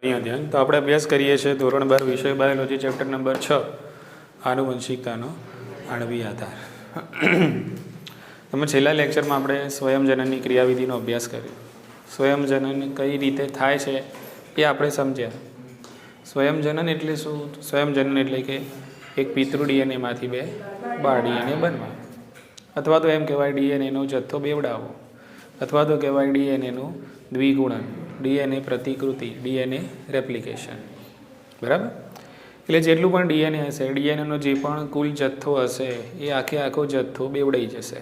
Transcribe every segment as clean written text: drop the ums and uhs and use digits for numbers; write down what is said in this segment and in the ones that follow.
અહીંયા ધ્યાન તો આપણે અભ્યાસ કરીએ છીએ ધોરણ 12 વિષય બાયોલોજી ચેપ્ટર નંબર 6 આનુવંશિકતાનો આણ્વીય આધાર. તમે છેલ્લા લેક્ચરમાં આપણે સ્વયંજનનની ક્રિયાવિધિનો અભ્યાસ કર્યો. સ્વયંજનન કઈ રીતે થાય છે એ આપણે સમજ્યા. સ્વયંજનન એટલે શું? સ્વયંજનન એટલે કે એક પિતૃ ડીએનએમાંથી બે બાળ ડીએનએ બનવા, અથવા તો એમ કહેવાય ડીએનએનો જથ્થો બેવડાવવો, અથવા તો કહેવાય ડીએનએનું દ્વિગુણન, ડીએનએ પ્રતિકૃતિ, ડીએનએ રેપ્લિકેશન. બરાબર? એટલે જેટલું પણ ડીએનએ હશે, ડીએનએનો જે પણ કુલ જથ્થો હશે એ આખો જથ્થો બેવડાઈ જશે.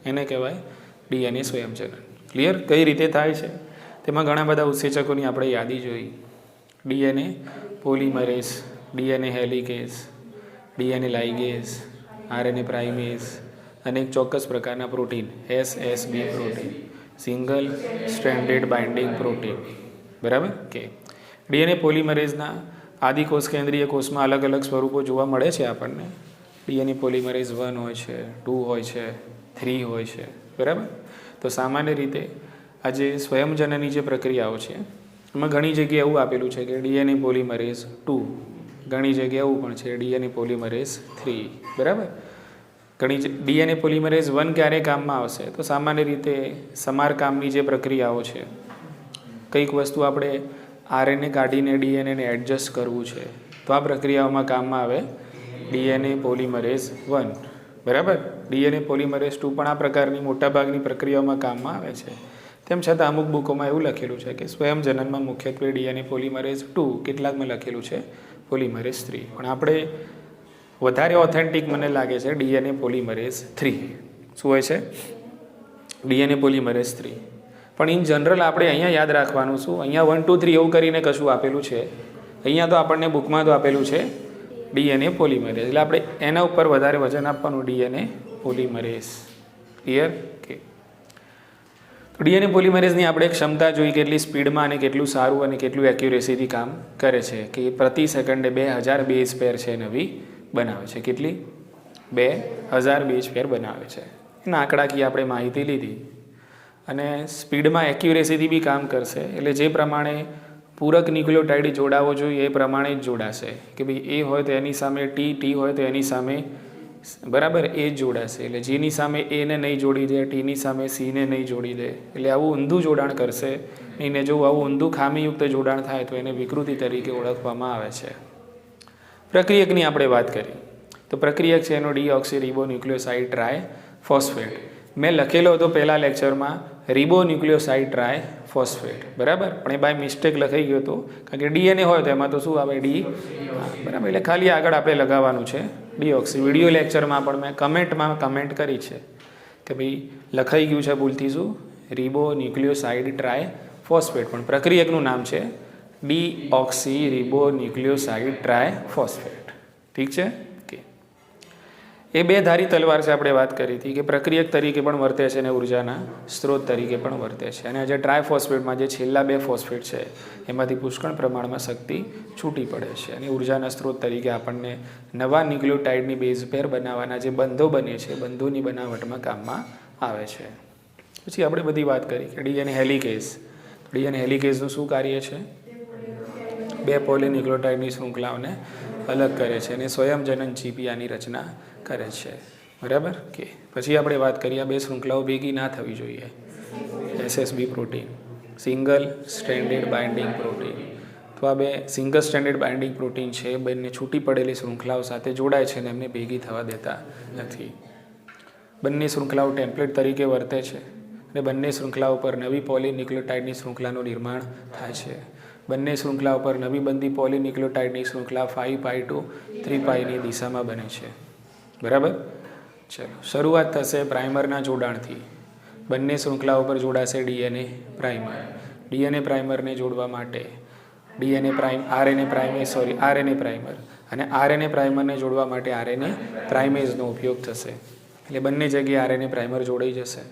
એને કહેવાય ડીએનએ સ્વયંજનન. ક્લિયર? કઈ રીતે થાય છે તેમાં ઘણા બધા ઉત્સેચકોની આપણે યાદી જોઈ. DNA polymerase, DNA helicase, DNA ligase, RNA primase અને એક ચોક્કસ પ્રકારના protein SSB protein, single stranded binding protein. બરાબર કે ડીએનએ પોલિમરેઝના આદિકોષ કેન્દ્રીય કોષમાં અલગ અલગ સ્વરૂપો જોવા મળે છે આપણને. ડીએનએ પોલિમરેઝ 1 હોય છે, 2 હોય છે, 3 હોય છે. બરાબર? તો સામાન્ય રીતે આ જે સ્વયંજનનની જે પ્રક્રિયાઓ છે એમાં ઘણી જગ્યાએ એવું આપેલું છે કે ડીએનએ પોલિમરેઝ 2, ઘણી જગ્યાએ એવું પણ છે ડીએનએ પોલિમરેઝ 3. બરાબર? ડીએનએ પોલિમરેઝ 1 ક્યારે કામમાં આવશે? તો સામાન્ય રીતે સમારકામની જે પ્રક્રિયાઓ છે, કંઈક વસ્તુ આપણે આરએનએ કાઢીને ડીએનએને એડજસ્ટ કરવું છે, તો આ પ્રક્રિયાઓમાં કામમાં આવે ડીએનએ પોલિમરેઝ 1. બરાબર? ડીએનએ પોલિમરેઝ 2 પણ આ પ્રકારની મોટાભાગની પ્રક્રિયાઓમાં કામમાં આવે છે. તેમ છતાં અમુક બુકોમાં એવું લખેલું છે કે સ્વયંજનનમાં મુખ્યત્વે ડીએનએ પોલિમરેઝ 2, કેટલાકમાં લખેલું છે પોલિમરેઝ 3. પણ આપણે વધારે ઓથેન્ટિક મને લાગે છે ડીએનએ પોલિમરેઝ 3. શું હોય છે? DNA polymerase 3. પણ ઇન જનરલ આપણે અહીંયા યાદ રાખવાનું શું? અહીંયા 1, 2, 3 એવું કરીને કશું આપેલું છે. અહીંયા તો આપણને બુકમાં તો આપેલું છે ડીએનએ પોલિમરેઝ. એટલે આપણે એના ઉપર વધારે વજન આપવાનું, ડીએનએ પોલિમરેઝ. ક્લિયર? કે ડીએનએ પોલિમરેઝની આપણે ક્ષમતા જોઈ, કેટલી સ્પીડમાં અને કેટલું સારું અને કેટલું એક્યુરેસીથી કામ કરે છે કે પ્રતિ સેકન્ડે 2000 બેઝ પેર છે નવી બનાવે છે. કેટલી? 2000 બેઝ પેર બનાવે છે. એના આંકડાકીય આપણે માહિતી લીધી. અને સ્પીડમાં એક્યુરેસીથી બી કામ કરશે. એટલે જે પ્રમાણે પૂરક ન્યુક્લિયોટાઇડ જોડાવો જોઈએ એ પ્રમાણે જ જોડાશે. કે ભાઈ એ હોય તો એની સામે ટી હોય તો એની સામે બરાબર એ જ જોડાશે. એટલે જીની સામે એને નહીં જોડી દે, ટીની સામે સીને નહીં જોડી દે. એટલે આવું ઊંધું જોડાણ કરશે. એને જો આવું ઊંધું ખામીયુક્ત જોડાણ થાય તો એને વિકૃતિ તરીકે ઓળખવામાં આવે છે. પ્રક્રિયકની આપણે વાત કરી તો પ્રક્રિયક છે એનો ડીઓક્સીરિબોન્યુક્લિયોસાઇડ ટ્રાયફોસ્ફેટ. મેં લખેલો હતો પહેલા લેક્ચરમાં રિબોન્યુક્લિયોસાઇડ ટ્રાયફોસ્ફેટ. બરાબર? પણ એ બાય મિસ્ટેક લખાઈ ગયો હતો, કારણ કે ડીએનએ હોય તો એમાં તો શું આવે? ડી. બરાબર? એટલે ખાલી આગળ આપણે લગાવવાનું છે ડીઓક્સી. વિડીયો લેક્ચરમાં પણ મેં કમેન્ટ કરી છે કે ભાઈ લખાઈ ગયું છે ભૂલથી શું? રિબોન્યુક્લિયોસાઇડ ટ્રાયફોસ્ફેટ, પણ પ્રક્રિયકનું નામ છે ડીઓક્સી રિબોન્યુક્લિયોસાઇડ ટ્રાયફોસ્ફેટ. ઠીક છે? એ બે ધારી તલવાર છે. આપણે વાત કરી હતી કે પ્રક્રિયક તરીકે પણ વર્તે છે અને ઉર્જાના સ્ત્રોત તરીકે પણ વર્તે છે. અને જે ટ્રાયફોસ્ફેટમાં જે છેલ્લા 2 ફોસ્ફેટ છે એમાંથી પુષ્કળ પ્રમાણમાં શક્તિ છૂટી પડે છે અને ઉર્જાના સ્ત્રોત તરીકે આપણને નવા ન્યુક્લિયોટાઇડની બેઝ પેર બનાવવાના જે બંધો બને છે, બંધોની બનાવટમાં કામમાં આવે છે. પછી આપણે બધી વાત કરી કે ડીએનએ હેલિકેઝ. ડીએનએ હેલિકેઝનું શું કાર્ય છે? 2 પોલીન્યુક્લિયોટાઇડની શૃંખલાઓને અલગ કરે છે અને સ્વયંજનન ચીપી આની રચના કરે છે. બરાબર? કે પછી આપણે વાત કરીએ આ 2 શૃંખલાઓ ભેગી ના થવી જોઈએ. SSB protein, single stranded binding protein. તો આ 2 સિંગલ સ્ટ્રેન્ડેડ બાઇન્ડિંગ પ્રોટીન છે, બંને છૂટી પડેલી શૃંખલાઓ સાથે જોડાય છે અને એમને ભેગી થવા દેતા નથી. બંને શૃંખલાઓ ટેમ્પલેટ તરીકે વર્તે છે અને બંને શૃંખલાઓ પર નવી પોલીન્યુક્લિયોટાઇડની શૃંખલાનું નિર્માણ થાય છે. બંને શૃંખલાઓ પર નવી બંધી પોલીન્યુક્લિયોટાઇડની શૃંખલા 5' to 3' દિશામાં બને છે. બરાબર? ચલો, શરૂઆત થશે પ્રાઇમરના જોડાણથી. બંને શૃંખલાઓ પર જોડાશે ડીએનએ પ્રાઇમર. ડીએનએ પ્રાઇમરને જોડવા માટે આરએનએ પ્રાઇમર અને આરએનએ પ્રાઇમરને જોડવા માટે આરએનએ પ્રાઇમેઝનો ઉપયોગ થશે. એટલે બંને જગ્યાએ આરએનએ પ્રાઇમર જોડાઈ જશે.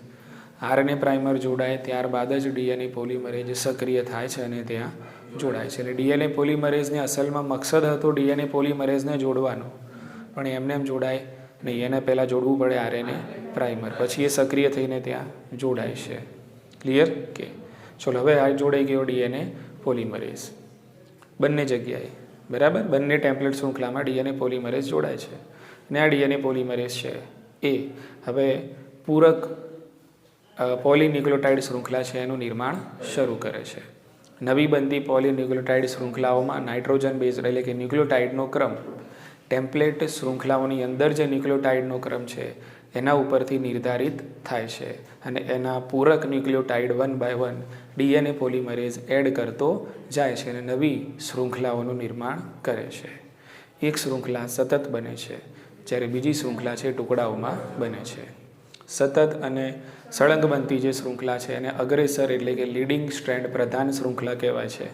આરએનએ પ્રાઇમર જોડાય ત્યારબાદ જ ડીએનએ પોલિમરેઝ સક્રિય થાય છે અને ત્યાં જોડાય છે. એટલે ડીએનએ પોલિમરેઝને અસલમાં મકસદ હતો ડીએનએ પોલિમરેઝને જોડવાનો, પણ એમને એમ જોડાય નહીં. એને પહેલાં જોડવું પડે આરએનએ પ્રાઇમર, પછી એ સક્રિય થઈને ત્યાં જોડાય છે. ક્લિયર? કે ચલો, હવે આ જોડાઈ ગયો ડીએનએ પોલિમરેઝ. બંને જગ્યાએ, બરાબર. બંને ટેમ્પલેટ શૃંખલામાં ડીએનએ પોલિમરેઝ જોડાય છે અને આ ડીએનએ પોલિમરેઝ છે એ હવે પૂરક પોલીન્યુક્લિયોટાઇડ શૃંખલા છે એનું નિર્માણ શરૂ કરે છે. નવી બનતી પોલીન્યુક્લિયોટાઇડ શૃંખલાઓમાં નાઇટ્રોજન બેઝ એટલે કે ન્યુક્લિયોટાઇડનો ક્રમ ટેમ્પલેટ શૃંખલાઓની અંદર જે ન્યુક્લિયોટાઇડનો ક્રમ છે એના ઉપરથી નિર્ધારિત થાય છે અને એના પૂરક nucleotide 1 by 1 DNA polymerase add કરતો જાય છે અને નવી શૃંખલાઓનું નિર્માણ કરે છે. એક શૃંખલા સતત બને છે જ્યારે બીજી શૃંખલા છે ટુકડાઓમાં બને છે. સતત અને સળંગ બનતી જે શૃંખલા છે એને અગ્રેસર એટલે કે લીડિંગ સ્ટ્રેન્ડ પ્રધાન શૃંખલા કહેવાય છે,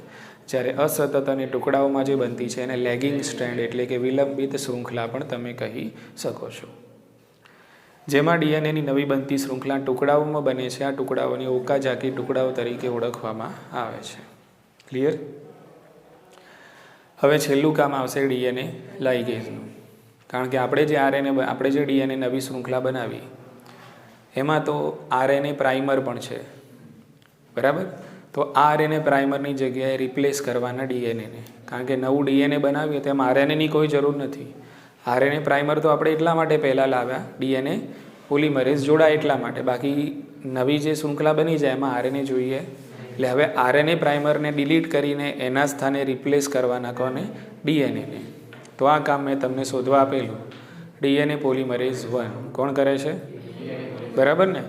જ્યારે અસતત અને ટુકડાઓમાં જે બનતી છે એને લેગિંગ સ્ટ્રેન્ડ એટલે કે વિલંબિત શૃંખલા પણ તમે કહી શકો છો. જેમાં ડીએનએની નવી બનતી શૃંખલા ટુકડાઓમાં બને છે, આ ટુકડાઓની ઓકાઝાકી ટુકડાઓ તરીકે ઓળખવામાં આવે છે. ક્લિયર? હવે છેલ્લું કામ આવશે ડીએનએ લાઇગેઝનું, કારણ કે આપણે જે ડીએનએ નવી શૃંખલા બનાવી એમાં તો આરએનએ પ્રાઇમર પણ છે, બરાબર. તો આરએનએ પ્રાઇમરની જગ્યાએ રિપ્લેસ કરવાના ડીએનએને, કારણ કે નવું ડીએનએ બનાવીએ તેમાં આરએનએની કોઈ જરૂર નથી. આરએનએ પ્રાઇમર તો આપણે એટલા માટે પહેલાં લાવ્યા ડીએનએ પોલિમરેઝ જોડાય એટલા માટે, બાકી નવી જે શૃંખલા બની જાય એમાં આરએનએ જોઈએ. એટલે હવે આરએનએ પ્રાઇમરને ડિલીટ કરીને એના સ્થાને રિપ્લેસ કરવાના કોને? ડીએનએને. તો આ કામ મેં તમને શોધવા આપેલું ડીએનએ પોલિમરેઝ 1 કોણ કરે છે? બરાબર ને?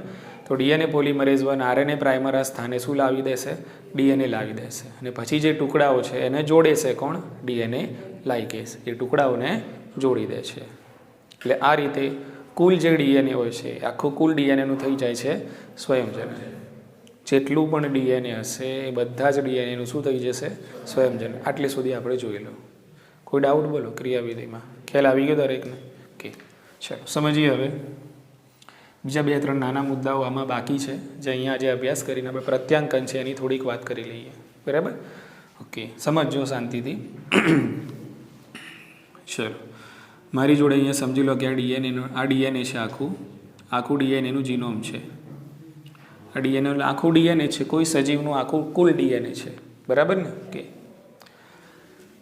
તો ડીએનએ પોલિમરેઝ 1 આરએનએ પ્રાઇમર આ સ્થાને શું લાવી દેશે? ડીએનએ લાવી દેશે અને પછી જે ટુકડાઓ છે એને જોડે છે કોણ? DNA ligase. એ ટુકડાઓને જોડી દે છે. એટલે આ રીતે કુલ જે ડીએનએ હોય છે આખું કુલ ડીએનએનું થઈ જાય છે સ્વયંજનન. જેટલું પણ ડીએનએ હશે એ બધા જ ડીએનએનું શું થઈ જશે? સ્વયંજનન. આટલે સુધી આપણે જોઈ લો. કોઈ ડાઉટ બોલો ક્રિયાવિધિમાં? ખ્યાલ આવી ગયો દરેકને? ઓકે, ચાલો સમજીએ. હવે બીજા 2-3 નાના મુદ્દાઓ આમાં બાકી છે જે અહીંયા જે અભ્યાસ કરીને આપણે પ્રત્યાંકન છે એની થોડીક વાત કરી લઈએ, બરાબર. ઓકે, સમજજો શાંતિથી. ચલો, મારી જોડે અહીંયા સમજી લો કે આ ડીએનએ છે, આખું ડીએનએનું જીનોમ છે. આ ડીએનએનું આખું ડીએનએ છે, કોઈ સજીવનું આખું કુલ ડીએનએ છે, બરાબર ને? ઓકે,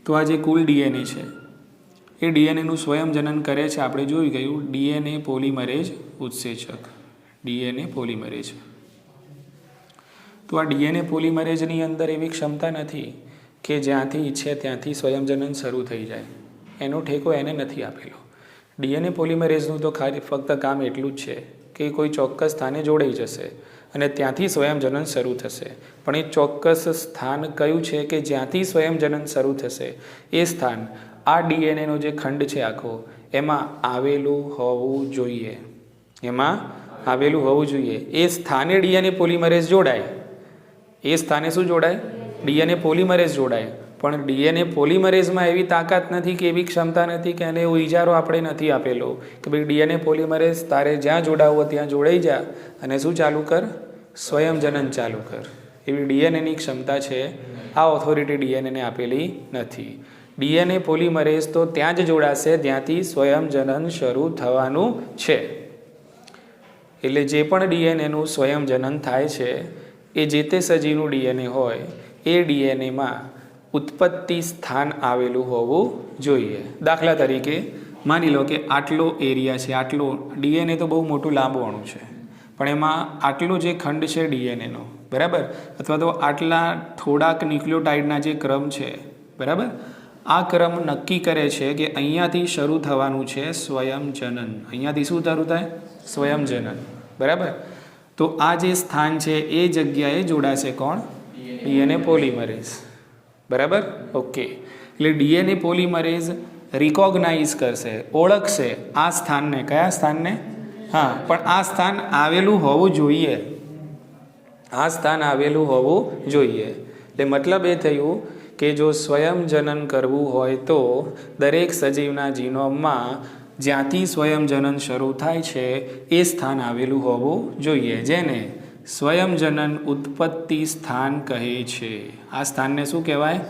તો આ જે કુલ ડીએનએ છે એ ડીએનએનું સ્વયંજનન કરે છે. આપણે જોઈ ગયું ડીએનએ પોલિમરેઝ ઉત્સેચક, ડીએનએ પોલિમરેઝ. તો આ ડીએનએ પોલિમરેઝની અંદર એવી ક્ષમતા નથી કે જ્યાંથી ઈચ્છે ત્યાંથી સ્વયંજનન શરૂ થઈ જાય. એનો ઠેકો એને નથી આપેલો. ડીએનએ પોલિમરેઝનું તો ખાલી ફક્ત કામ એટલું જ છે કે કોઈ ચોક્કસ સ્થાને જોડાઈ જશે અને ત્યાંથી સ્વયંજનન શરૂ થશે. પણ એ ચોક્કસ સ્થાન કયું છે કે જ્યાંથી સ્વયંજનન શરૂ થશે એ સ્થાન આ ડીએનએનો જે ખંડ છે આખો એમાં આવેલું હોવું જોઈએ. એમાં આવેલું હોવું જોઈએ. એ સ્થાને ડીએનએ પોલિમરેઝ જોડાય. એ સ્થાને શું જોડાય? ડીએનએ પોલિમરેઝ જોડાય. પણ ડીએનએ પોલિમરેઝમાં એવી તાકાત નથી કે એવી ક્ષમતા નથી કે એને એવો ઇજારો આપણે નથી આપેલો કે ભાઈ ડીએનએ પોલિમરેઝ તારે જ્યાં જોડાવો ત્યાં જોડાઈ જા અને શું ચાલુ કર? સ્વયંજનન ચાલુ કર. એવી ડીએનએની ક્ષમતા છે, આ ઓથોરિટી ડીએનએને આપેલી નથી. ડીએનએ પોલિમરેઝ તો ત્યાં જ જોડાશે જ્યાંથી સ્વયંજનન શરૂ થવાનું છે. એટલે જે પણ ડીએનએનું સ્વયંજનન થાય છે એ જે તે સજીવનું ડીએનએ હોય એ ડીએનએમાં ઉત્પત્તિ સ્થાન આવેલું હોવું જોઈએ. દાખલા તરીકે માની લો કે આટલો એરિયા છે, આટલો ડીએનએ તો બહુ મોટું લાંબુવાળું છે, પણ એમાં આટલો જે ખંડ છે ડીએનએનો, બરાબર, અથવા તો આટલા થોડાક ન્યુક્લિયોટાઇડના જે ક્રમ છે, બરાબર, આ ક્રમ નક્કી કરે છે કે અહીંયાથી શરૂ થવાનું છે સ્વયંજનન. અહીંયાથી શું શરૂ થાય? સ્વયંજનન, બરાબર. તો આ જે સ્થાન છે એ જગ્યાએ જોડાશે કોણ? ડીએનએ પોલિમરેઝ, બરાબર. ઓકે, એટલે ડીએનએ પોલિમરેઝ રિકોગ્નાઇઝ કરશે, ઓળખશે આ સ્થાનને. કયા સ્થાનને? હા, પણ આ સ્થાન આવેલું હોવું જોઈએ. આ સ્થાન આવેલું હોવું જોઈએ. એટલે મતલબ એ થયું કે જો સ્વયંજનન કરવું હોય તો દરેક સજીવના જીનોમમાં જ્યાંથી સ્વયંજનન શરૂ થાય છે એ સ્થાન આવેલું હોવું જોઈએ, જેને સ્વયંજનન ઉત્પત્તિ સ્થાન કહે છે. આ સ્થાનને શું કહેવાય?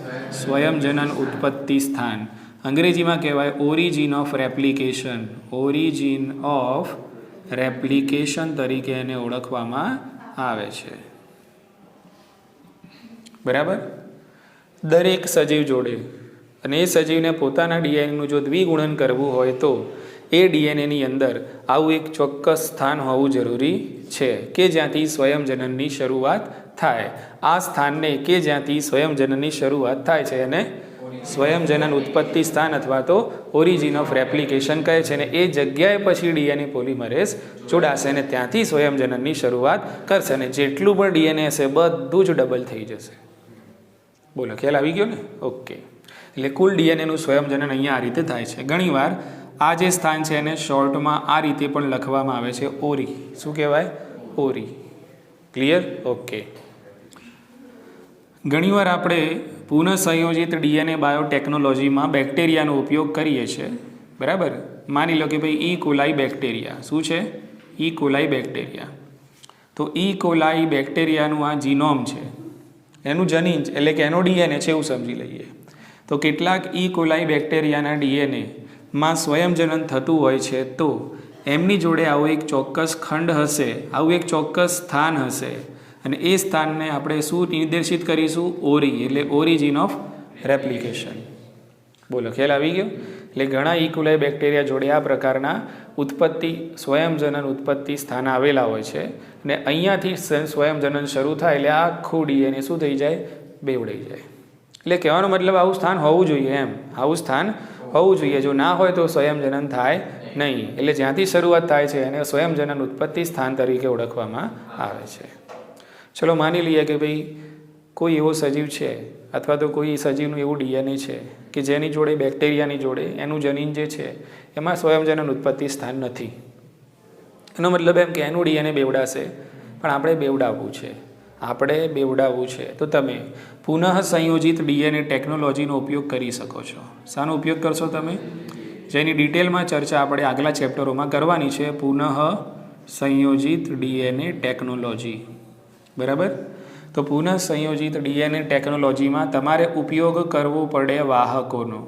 સ્વયંજનન ઉત્પત્તિ સ્થાન. અંગ્રેજીમાં કહેવાય origin of replication. Origin of replication તરીકે એને ઓળખવામાં આવે છે, બરાબર. દરેક સજીવ જોડે અને એ સજીવને પોતાના ડીએનએનું જો દ્વિગુણન કરવું હોય તો એ ડીએનએની અંદર આવું એક ચોક્કસ સ્થાન હોવું જરૂરી છે કે જ્યાંથી સ્વયંજનનની શરૂઆત થાય. આ સ્થાનને કે જ્યાંથી સ્વયંજનનની શરૂઆત થાય છે અને સ્વયંજનન ઉત્પત્તિ સ્થાન અથવા તો ઓરિજિન ઓફ રેપ્લિકેશન કહે છે. અને એ જગ્યાએ પછી ડીએનએ પોલિમરેઝ જોડાશે અને ત્યાંથી સ્વયંજનનની શરૂઆત કરશે અને જેટલું પણ ડીએનએ હશે બધું જ ડબલ થઈ જશે. બોલો, ખ્યાલ આવી ગયો ને? ઓકે. એટલે કુલ ડીએનએનું સ્વયંજનન અહીંયા આ રીતે થાય છે. ઘણીવાર આ જે સ્થાન છે એને શોર્ટમાં આ રીતે પણ લખવામાં આવે છે, ઓરી. શું કહેવાય? ઓરી. ક્લિયર? ઓકે. ઘણીવાર આપણે પુનઃસંયોજિત ડીએનએ બાયોટેકનોલોજીમાં બેક્ટેરિયાનો ઉપયોગ કરીએ છીએ, બરાબર? માની લો કે ભાઈ ઈ કોલાઈ બેક્ટેરિયા. શું છે? ઈ કોલાઈ બેક્ટેરિયા. તો ઈ કોલાઈ બેક્ટેરિયાનું આ જીનોમ છે, એનું જનીન એટલે કે એનો ડીએનએ છે એવું સમજી લઈએ. તો કેટલાક ઈ કોલાઈ બેક્ટેરિયાના ડીએનએમાં સ્વયંજનન થતું હોય છે તો એમની જોડે આવો એક ચોક્કસ ખંડ હશે, આવું એક ચોક્કસ સ્થાન હશે અને એ સ્થાનને આપણે શું નિર્દેશિત કરીશું? ઓરી, એટલે ઓરિજિન ઓફ રેપ્લિકેશન. બોલો, ખ્યાલ આવી ગયો? એટલે ઘણા ઇકોલાઈ બેક્ટેરિયા જોડે આ પ્રકારના ઉત્પત્તિ સ્વયંજનન ઉત્પત્તિ સ્થાન આવેલા હોય છે અને અહીંયાથી સ્વયંજનન શરૂ થાય એટલે આખું ડીએનએ શું થઈ જાય? બેવડાઈ જાય. એટલે કહેવાનો મતલબ આવું સ્થાન હોવું જોઈએ એમ. આવું સ્થાન હોવું જોઈએ. જો ના હોય તો સ્વયંજનન થાય નહીં. એટલે જ્યાંથી શરૂઆત થાય છે એને સ્વયંજનન ઉત્પત્તિ સ્થાન તરીકે ઓળખવામાં આવે છે. ચલો માની લઈએ કે ભાઈ કોઈ એવો સજીવ છે અથવા તો કોઈ સજીવનું એવું ડીએનએ છે કે જેની જોડે બેક્ટેરિયાની જોડે એનું જનીન જે છે એમાં સ્વયંજનન ઉત્પત્તિ સ્થાન નથી. એનો મતલબ એમ કે એનું ડીએનએ બેવડાશે, પણ આપણે બેવડાવવું છે. તો તમે પુનઃ સંયોજિત ડીએનએ ટેકનોલોજીનો ઉપયોગ કરી શકો છો. શાનો ઉપયોગ કરશો તમે? જેની ડિટેલમાં ચર્ચા આપણે આગલા ચેપ્ટરોમાં કરવાની છે. પુનઃ સંયોજિત ડીએનએ ટેકનોલોજી, બરાબર? તો પુનઃ સંયોજિત ડીએનએ ટેકનોલોજીમાં તમારે ઉપયોગ કરવો પડે વાહકોનો.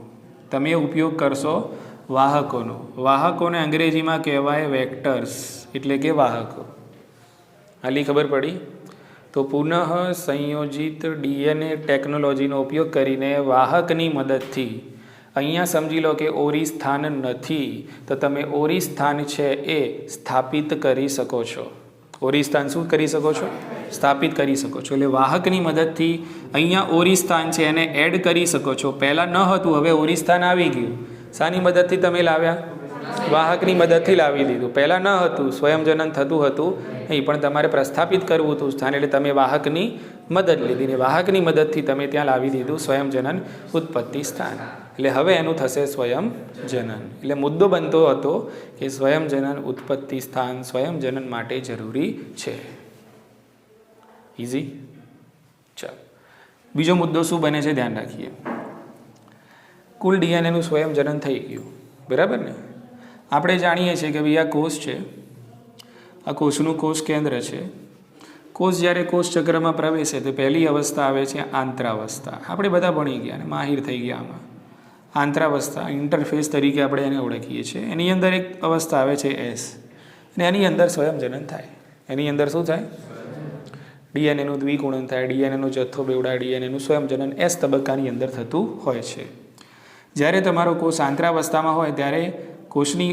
તમે ઉપયોગ કરશો વાહકોનો. વાહકોને અંગ્રેજીમાં કહેવાય વેક્ટર્સ, એટલે કે વાહકો. હાલી ખબર પડી? તો પુનઃ સંયોજિત ડીએનએ ટેકનોલોજીનો ઉપયોગ કરીને વાહકની મદદથી, અહીંયા સમજી લો કે ઓરી સ્થાન નથી તો તમે ઓરી સ્થાન છે એ સ્થાપિત કરી શકો છો. ઓરી સ્થાન શું કરી શકો છો? સ્થાપિત કરી શકો છો. એટલે વાહકની મદદથી અહીંયા ઓરી સ્થાન છે એને એડ કરી શકો છો. પહેલાં ન હતું, હવે ઓરી સ્થાન આવી ગયું. શાની મદદથી તમે લાવ્યા? વાહકની મદદથી લાવી દીધું. પહેલાં ન હતું, સ્વયંજનન થતું હતું નહીં, પણ તમારે પ્રસ્થાપિત કરવું હતું સ્થાન, એટલે તમે વાહકની મદદ લીધી ને વાહકની મદદથી તમે ત્યાં લાવી દીધું સ્વયંજનન ઉત્પત્તિ સ્થાન. એટલે હવે એનું થશે સ્વયંજનન. એટલે મુદ્દો બનતો હતો કે સ્વયંજનન ઉત્પત્તિ સ્થાન સ્વયંજનન માટે જરૂરી છે. ઇઝી? ચાલો, બીજો મુદ્દો શું બને છે ધ્યાન રાખીએ. કુલ ડીએનએનું સ્વયંજનન થઈ ગયું, બરાબર ને? આપણે જાણીએ છીએ કે ભાઈ આ કોષ છે, આ કોષનું કોષ કેન્દ્ર છે. કોષ જ્યારે કોષ ચક્રમાં પ્રવેશે તો પહેલી અવસ્થા આવે છે આંતરાવસ્થા. આપણે બધા ભણી ગયા અને માહિર થઈ ગયા આમાં. આંતરાવસ્થા ઇન્ટરફેસ તરીકે આપણે એને ઓળખીએ છીએ. એની અંદર એક અવસ્થા આવે છે એસ, અને એની અંદર સ્વયંજનન થાય. એની અંદર શું થાય? ડીએનએનું દ્વિગુણન થાય, ડીએનએનો જથ્થો બેવડાય, ડીએનએનું સ્વયંજનન એસ તબક્કાની અંદર થતું હોય છે. જ્યારે તમારો કોષ આંતરાવસ્થામાં હોય ત્યારે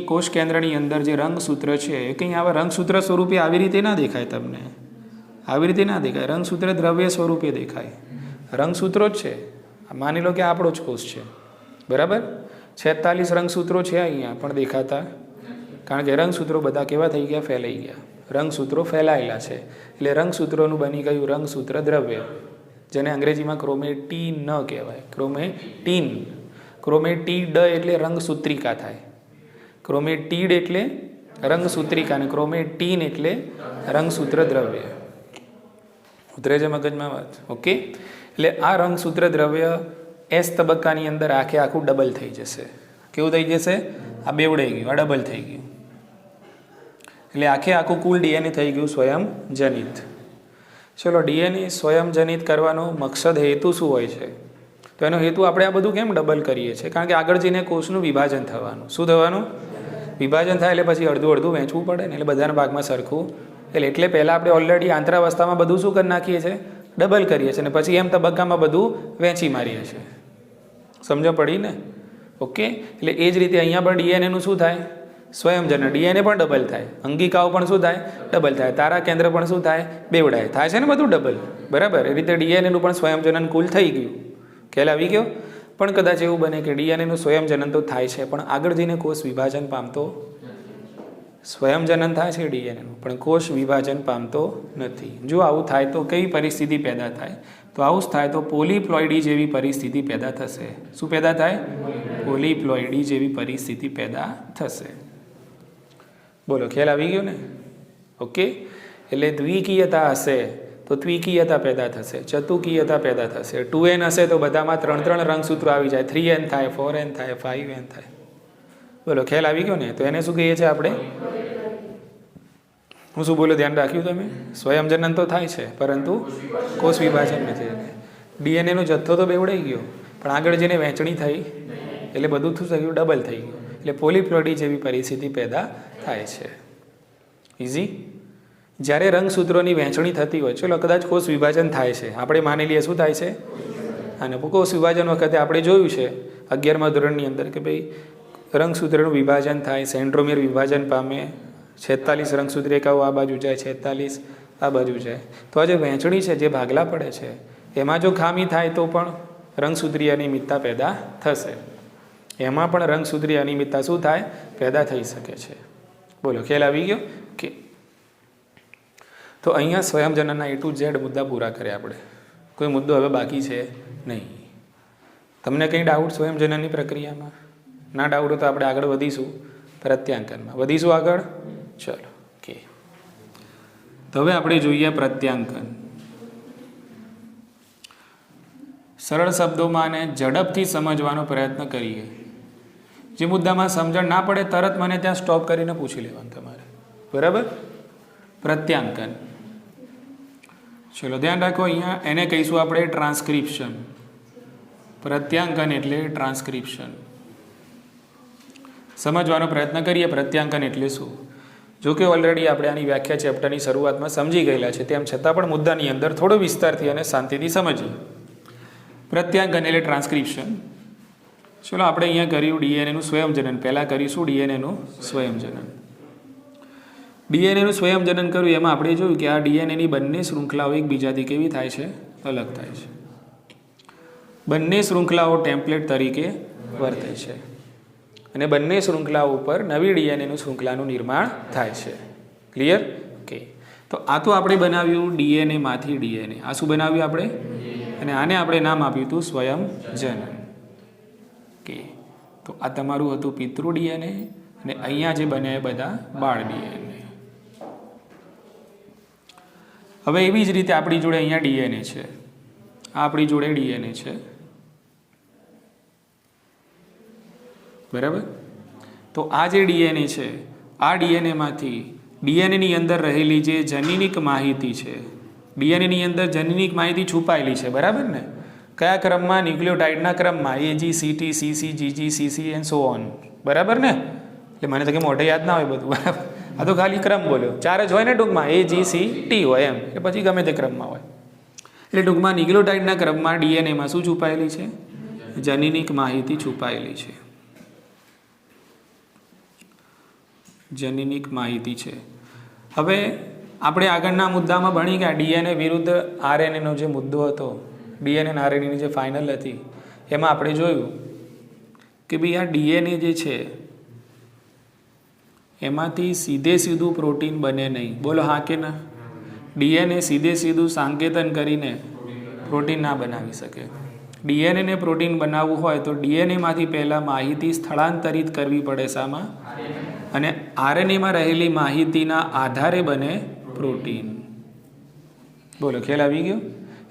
કોષ કેન્દ્રની અંદર જે રંગસૂત્ર છે એ કંઈ આવા રંગસૂત્ર સ્વરૂપે આવી રીતે ના દેખાય તમને. આવી રીતે ના દેખાય. રંગસૂત્ર દ્રવ્ય સ્વરૂપે દેખાય. રંગસૂત્રો જ છે. માની લો કે આપણો જ કોષ છે, બરાબર? 46 રંગસૂત્રો છે અહીંયા, પણ દેખાતા, કારણ કે રંગસૂત્રો બધા કેવા થઈ ગયા? ફેલાઈ ગયા. રંગસૂત્રો ફેલાયેલા છે એટલે રંગસૂત્રોનું બની ગયું રંગસૂત્ર દ્રવ્ય, જેને અંગ્રેજીમાં ક્રોમેટીન કહેવાય. ક્રોમેટીડ એટલે રંગસૂત્રિકા થાય. ક્રોમેટીડ એટલે રંગસૂત્રિકા અને ક્રોમેટીન એટલે રંગસૂત્ર દ્રવ્ય. ઉતરે છે મગજમાં વાત? ઓકે. એટલે આ રંગસૂત્ર દ્રવ્ય એસ તબક્કાની અંદર આખું ડબલ થઈ જશે. કેવું થઈ જશે? આ બેવડાઈ ગયું, આ ડબલ થઈ ગયું. એટલે આખું કુલ ડીએનએ થઈ ગયું સ્વયંજનિત. ચલો, ડીએનએ સ્વયંજનિત કરવાનો મકસદ, હેતુ શું હોય છે? તો એનો હેતુ આપણે આ બધું કેમ ડબલ કરીએ છીએ? કારણ કે આગળ જઈને કોષનું વિભાજન થવાનું. શું થવાનું? વિભાજન થાય એટલે પછી અડધું વહેંચવું પડે ને, એટલે બધાના ભાગમાં સરખું. એટલે પહેલાં આપણે ઓલરેડી આંતરાવસ્થામાં બધું શું કરી નાખીએ છીએ? ડબલ કરીએ છીએ અને પછી એમ તબક્કામાં બધું વહેંચી મારીએ છીએ. સમજ પડી ને? ઓકે. એટલે એ જ રીતે અહીંયા પણ ડીએનએનું શું થાય? સ્વયંજનન. ડીએનએ પણ ડબલ થાય, અંગિકાઓ પણ શું થાય? ડબલ થાય, તારા કેન્દ્ર પણ શું થાય? બેવડાય થાય છે ને બધું ડબલ. બરાબર. એ રીતે ડીએનએનું પણ સ્વયંજનન કુલ થઈ ગયું. ખ્યાલ આવી ગયો? પણ કદાચ એવું બને કે ડીએનએનું સ્વયંજનન તો થાય છે પણ આગળ જઈને કોષ વિભાજન પામતો, સ્વયંજનન થાય છે ડીએનએનું પણ કોષ વિભાજન પામતો નથી. જો આવું થાય તો કઈ પરિસ્થિતિ પેદા થાય? તો આવું જ થાય તો પોલીપ્લોઇડી જેવી પરિસ્થિતિ પેદા થશે. શું પેદા થાય? પોલીપ્લોઇડી જેવી પરિસ્થિતિ પેદા થશે. બોલો, ખ્યાલ આવી ગયો ને? ઓકે. એટલે દ્વિકીયતા હશે તો દ્વિકીયતા પેદા થશે, ચતુકીયતા પેદા થશે. 2n હશે તો બધામાં 3 રંગસૂત્રો આવી જાય, 3n થાય, 4n થાય, 5n થાય. બોલો, ખ્યાલ આવી ગયો ને? તો એને શું કહીએ છીએ આપણે? હું શું બોલો, ધ્યાન રાખ્યું તમે? સ્વયંજનન તો થાય છે પરંતુ કોષ વિભાજન નથી. ડીએનએનો જથ્થો તો બેવડાઈ ગયો પણ આગળ જઈને વહેંચણી થઈ એટલે બધું શું થયું? ડબલ થઈ ગયું. એટલે પોલીપ્લોઇડી જેવી પરિસ્થિતિ પેદા થાય છે. ઇઝી. જ્યારે રંગસૂત્રોની વહેંચણી થતી હોય, ચલો કદાચ કોષ વિભાજન થાય છે, આપણે માની લઈએ શું થાય છે? અને કોષ વિભાજન વખતે આપણે જોયું છે 11મા ધોરણની અંદર કે ભાઈ રંગસૂત્રનું વિભાજન થાય, સેન્ટ્રોમિયર વિભાજન પામે, 46 રંગસૂત્રિકાઓ આ બાજુ જાય, 46 આ બાજુ જાય. તો આ જે વહેંચણી છે, જે ભાગલા પડે છે, એમાં જો ખામી થાય તો પણ રંગસૂત્રીય અનિયમિતતા પેદા થશે. એમાં પણ રંગસૂત્રીય અનિયમિતતા શું થાય? પેદા થઈ શકે છે. બોલો, ખ્યાલ આવી ગયો કે? તો અહીંયા સ્વયંજનનના A to Z મુદ્દા પૂરા કર્યા આપણે. કોઈ મુદ્દો હવે બાકી છે નહીં. તમને કંઈ ડાઉટ સ્વયંજનનની પ્રક્રિયામાં? ના ડાઉટ હોય તો આપણે આગળ વધીશું પ્રત્યાંકનમાં. વધીશું આગળ? ચલો, ઓકે. તો હવે આપણે જોઈએ પ્રત્યાંકન. સરળ શબ્દોમાં અને ઝડપથી સમજવાનો પ્રયત્ન કરીએ. જે મુદ્દામાં સમજણ ના પડે તરત મને ત્યાં સ્ટોપ કરીને પૂછી લેવાનું તમારે. બરાબર? પ્રત્યાંકન. ચલો ધ્યાન રાખો, અહીંયા એને કહીશું આપણે ટ્રાન્સક્રિપ્શન. પ્રત્યાંકન એટલે ટ્રાન્સક્રિપ્શન. સમજવાનો પ્રયત્ન કરીએ પ્રત્યાંકન એટલે શું. જો કે ઓલરેડી આપણે આની વ્યાખ્યા ચેપ્ટરની શરૂઆતમાં સમજી ગયેલા છે, તેમ છતાં પણ મુદ્દાની અંદર થોડો વિસ્તારથી અને શાંતિથી સમજીએ. પ્રત્યાંકન એટલે ટ્રાન્સક્રિપ્શન. ચલો આપણે અહીંયા કર્યું ડીએનએનું સ્વયંજનન. પહેલાં કરીશું ડીએનએનું સ્વયંજનન. ડીએનએનું સ્વયંજનન કર્યું એમાં આપણે જોયું કે આ ડીએનએની બંને શૃંખલાઓ એકબીજાથી કેવી થાય છે? અલગ થાય છે. બંને શૃંખલાઓ ટેમ્પલેટ તરીકે વર્તે છે અને બંને શૃંખલાઓ ઉપર નવી ડીએનએનું શૃંખલાનું નિર્માણ થાય છે. ક્લિયર? ઓકે. તો આ તો આપણે બનાવ્યું ડીએનએમાંથી ડીએનએ. આ શું બનાવ્યું આપણે? અને આને આપણે નામ આપ્યું હતું સ્વયંજનન. ઓકે. તો આ તમારું હતું પિતૃ ડીએનએ અને અહીંયા જે બન્યા એ બધા બાળ ડીએનએ. હવે એવી જ રીતે આપણી જોડે અહીંયા ડીએનએ છે, આ આપણી જોડે ડીએનએ છે. બરાબર? તો આ જે ડીએનએ છે, આ ડીએનએમાંથી ડીએનએની અંદર રહેલી જે જનીનિક માહિતી છે, ડીએનએની અંદર જનીનિક માહિતી છુપાયેલી છે. બરાબર ને? કયા ક્રમમાં? ન્યુક્લિયોટાઇડના ક્રમમાં. AGCT CC GG CC and so on. બરાબર ને? એટલે મને તો કે મોઢે યાદ ના હોય બધું. બરાબર? આ તો ખાલી ક્રમ બોલ્યો. 4 જ હોય ને ટૂંકમાં, AGCT હોય એમ, કે પછી ગમે તે ક્રમમાં હોય. એટલે ટૂંકમાં ન્યુક્લિયોટાઇડના ક્રમમાં ડીએનએમાં શું છુપાયેલી છે? જનીનિક માહિતી છુપાયેલી છે. જનીનિક માહિતી છે. હવે આપણે આગળના મુદ્દામાં ભણી ગયા ડીએનએ વિરુદ્ધ આરએનએનો જે મુદ્દો હતો, ડીએનએ અને આરએનએની જે ફાઇનલ હતી, એમાં આપણે જોયું કે ભાઈ આ ડીએનએ જે છે એમાંથી સીધું પ્રોટીન બને નહીં. બોલો હા કે ના? ડીએનએ સીધું સાંકેતન કરીને પ્રોટીન ના બનાવી શકે. ડીએનએને પ્રોટીન બનાવવું હોય તો ડીએનએમાંથી પહેલાં માહિતી સ્થળાંતરિત કરવી પડે. શામાં? અને આરએનએમાં રહેલી માહિતીના આધારે બને પ્રોટીન. બોલો, ખ્યાલ આવી ગયો?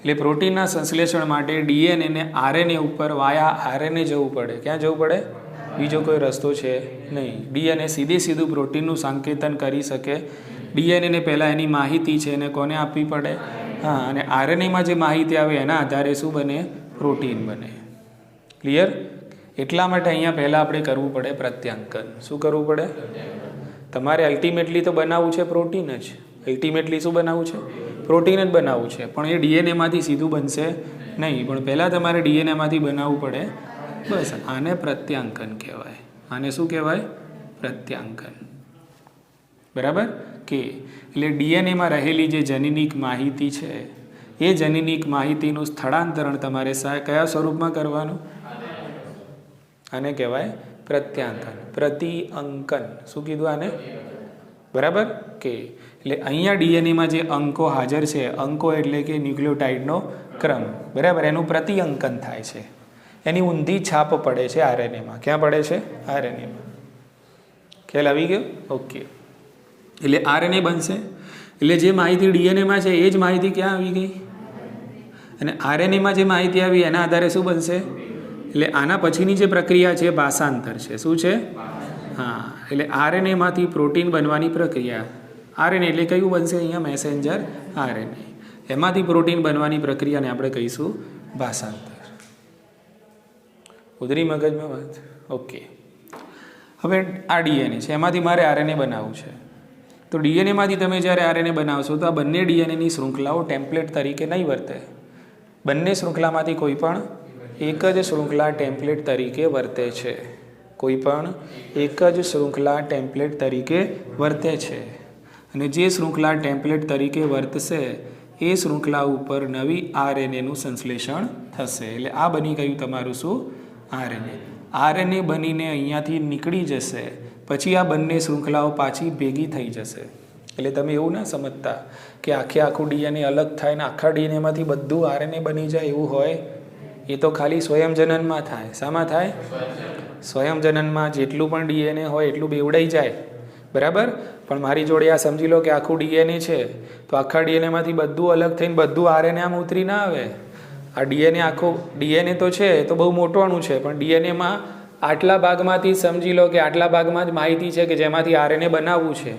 એટલે પ્રોટીનના સંશ્લેષણ માટે ડીએનએને આરએનએ ઉપર વાયા આરએનએ જવું પડે. ક્યાં જવું પડે? બીજો કોઈ રસ્તો છે નહીં. ડીએનએ સીધું પ્રોટીનનું સંકેતન કરી શકે. ડીએનએને પહેલાં એની માહિતી છે એને કોને આપવી પડે? હા, અને આરએનએમાં જે માહિતી આવે એના આધારે શું બને? પ્રોટીન બને. ક્લિયર? એટલા માટે અહીંયા પહેલાં આપણે કરવું પડે પ્રત્યાંકન. શું કરવું પડે? તમારે અલ્ટિમેટલી તો બનાવવું છે પ્રોટીન જ. અલ્ટિમેટલી શું બનાવવું છે? પ્રોટીન જ બનાવવું છે, પણ એ ડીએનએમાંથી સીધું બનશે નહીં, પણ પહેલાં તમારે ડીએનએમાંથી બનાવવું પડે. બસ આને પ્રત્યાંકન કહેવાય. આને શું કહેવાય? પ્રત્યાંકન. બરાબર કે એટલે ડીએનએમાં રહેલી જે જનીનિક માહિતી છે એ જનીનિક માહિતીનું સ્થળાંતરણ તમારે કયા સ્વરૂપમાં કરવાનું? આને કહેવાય પ્રત્યાંકન, પ્રતિઅંકન. શું કીધું આને? બરાબર કે એટલે અહીંયા ડીએનએમાં જે અંકો હાજર છે, અંકો એટલે કે ન્યુક્લિયોટાઇડનો ક્રમ, બરાબર, એનું પ્રતિઅંકન થાય છે, એની ઊંધી છાપ પડે છે આરએનએમાં. ક્યાં પડે છે? આરએનએમાં. ખ્યાલ આવી ગયો? ઓકે. એટલે આરએનએ બનશે એટલે જે માહિતી ડીએનએમાં છે એ જ માહિતી ક્યાં આવી ગઈ? અને આરએનએમાં જે માહિતી આવી એના આધારે શું બનશે? એટલે આના પછીની જે પ્રક્રિયા છે ભાષાંતર છે. શું છે? હા, એટલે આરએનએમાંથી પ્રોટીન બનવાની પ્રક્રિયા. આરએનએ એટલે કયું બનશે અહીંયા? Messenger RNA. એમાંથી પ્રોટીન બનવાની પ્રક્રિયાને આપણે કહીશું ભાષાંતર. ઉતરી મગજમાં વાત? ઓકે. હવે આ ડીએનએ છે, એમાંથી મારે આરએનએ બનાવવું છે. તો ડીએનએમાંથી તમે જ્યારે આરએનએ બનાવશો તો આ બંને ડીએનએની શૃંખલાઓ ટેમ્પલેટ તરીકે નહીં વર્તે. બંને શૃંખલામાંથી કોઈ પણ એક જ શૃંખલા ટેમ્પલેટ તરીકે વર્તે છે. કોઈ પણ એક જ શૃંખલા ટેમ્પલેટ તરીકે વર્તે છે. અને જે શૃંખલા ટેમ્પલેટ તરીકે વર્તશે એ શૃંખલા ઉપર નવી આરએનએનું સંશ્લેષણ થશે. એટલે આ બની ગયું તમારું શું? આરએનએ. આરએનએ બનીને અહીંયાથી નીકળી જશે, પછી આ બંને શૃંખલાઓ પાછી ભેગી થઈ જશે. એટલે તમે એવું ના સમજતા કે આખું ડીએનએ અલગ થાય ને આખા ડીએનએમાંથી બધું આરએનએ બની જાય, એવું હોય. એ તો ખાલી સ્વયંજનનમાં થાય. શામાં થાય? સ્વયંજનનમાં જેટલું પણ ડીએનએ હોય એટલું બેવડાઈ જાય, બરાબર. પણ મારી જોડે આ સમજી લો કે આખું ડીએનએ છે, તો આખા ડીએનએમાંથી બધું અલગ થઈને બધું આરએનએ આમ ઉતરી ના આવે. આ ડીએનએ આખું ડીએનએ તો છે, તો બહુ મોટું છે, પણ ડીએનએમાં આટલા ભાગમાંથી સમજી લો કે આટલા ભાગમાં જ માહિતી છે કે જેમાંથી આરએનએ બનાવવું છે.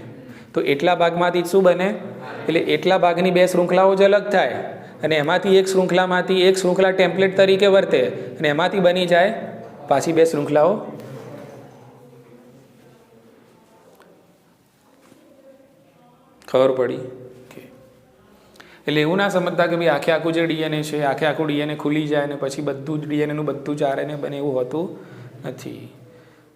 તો એટલા ભાગમાંથી શું બને? એટલે એટલા ભાગની બે શૃંખલાઓ જ અલગ થાય અને એમાંથી એક શૃંખલામાંથી એક શૃંખલા ટેમ્પલેટ તરીકે વર્તે અને એમાંથી બની જાય પાછી બે શૃંખલાઓ. ખબર પડી? એટલે એવું ના સમજતા કે ભાઈ આખું જે ડીએનએ છે આખું ડીએનએ ખુલી જાય અને પછી બધું જ ડીએનએનું બધું જ આરએનએ બને, એવું હોતું નથી.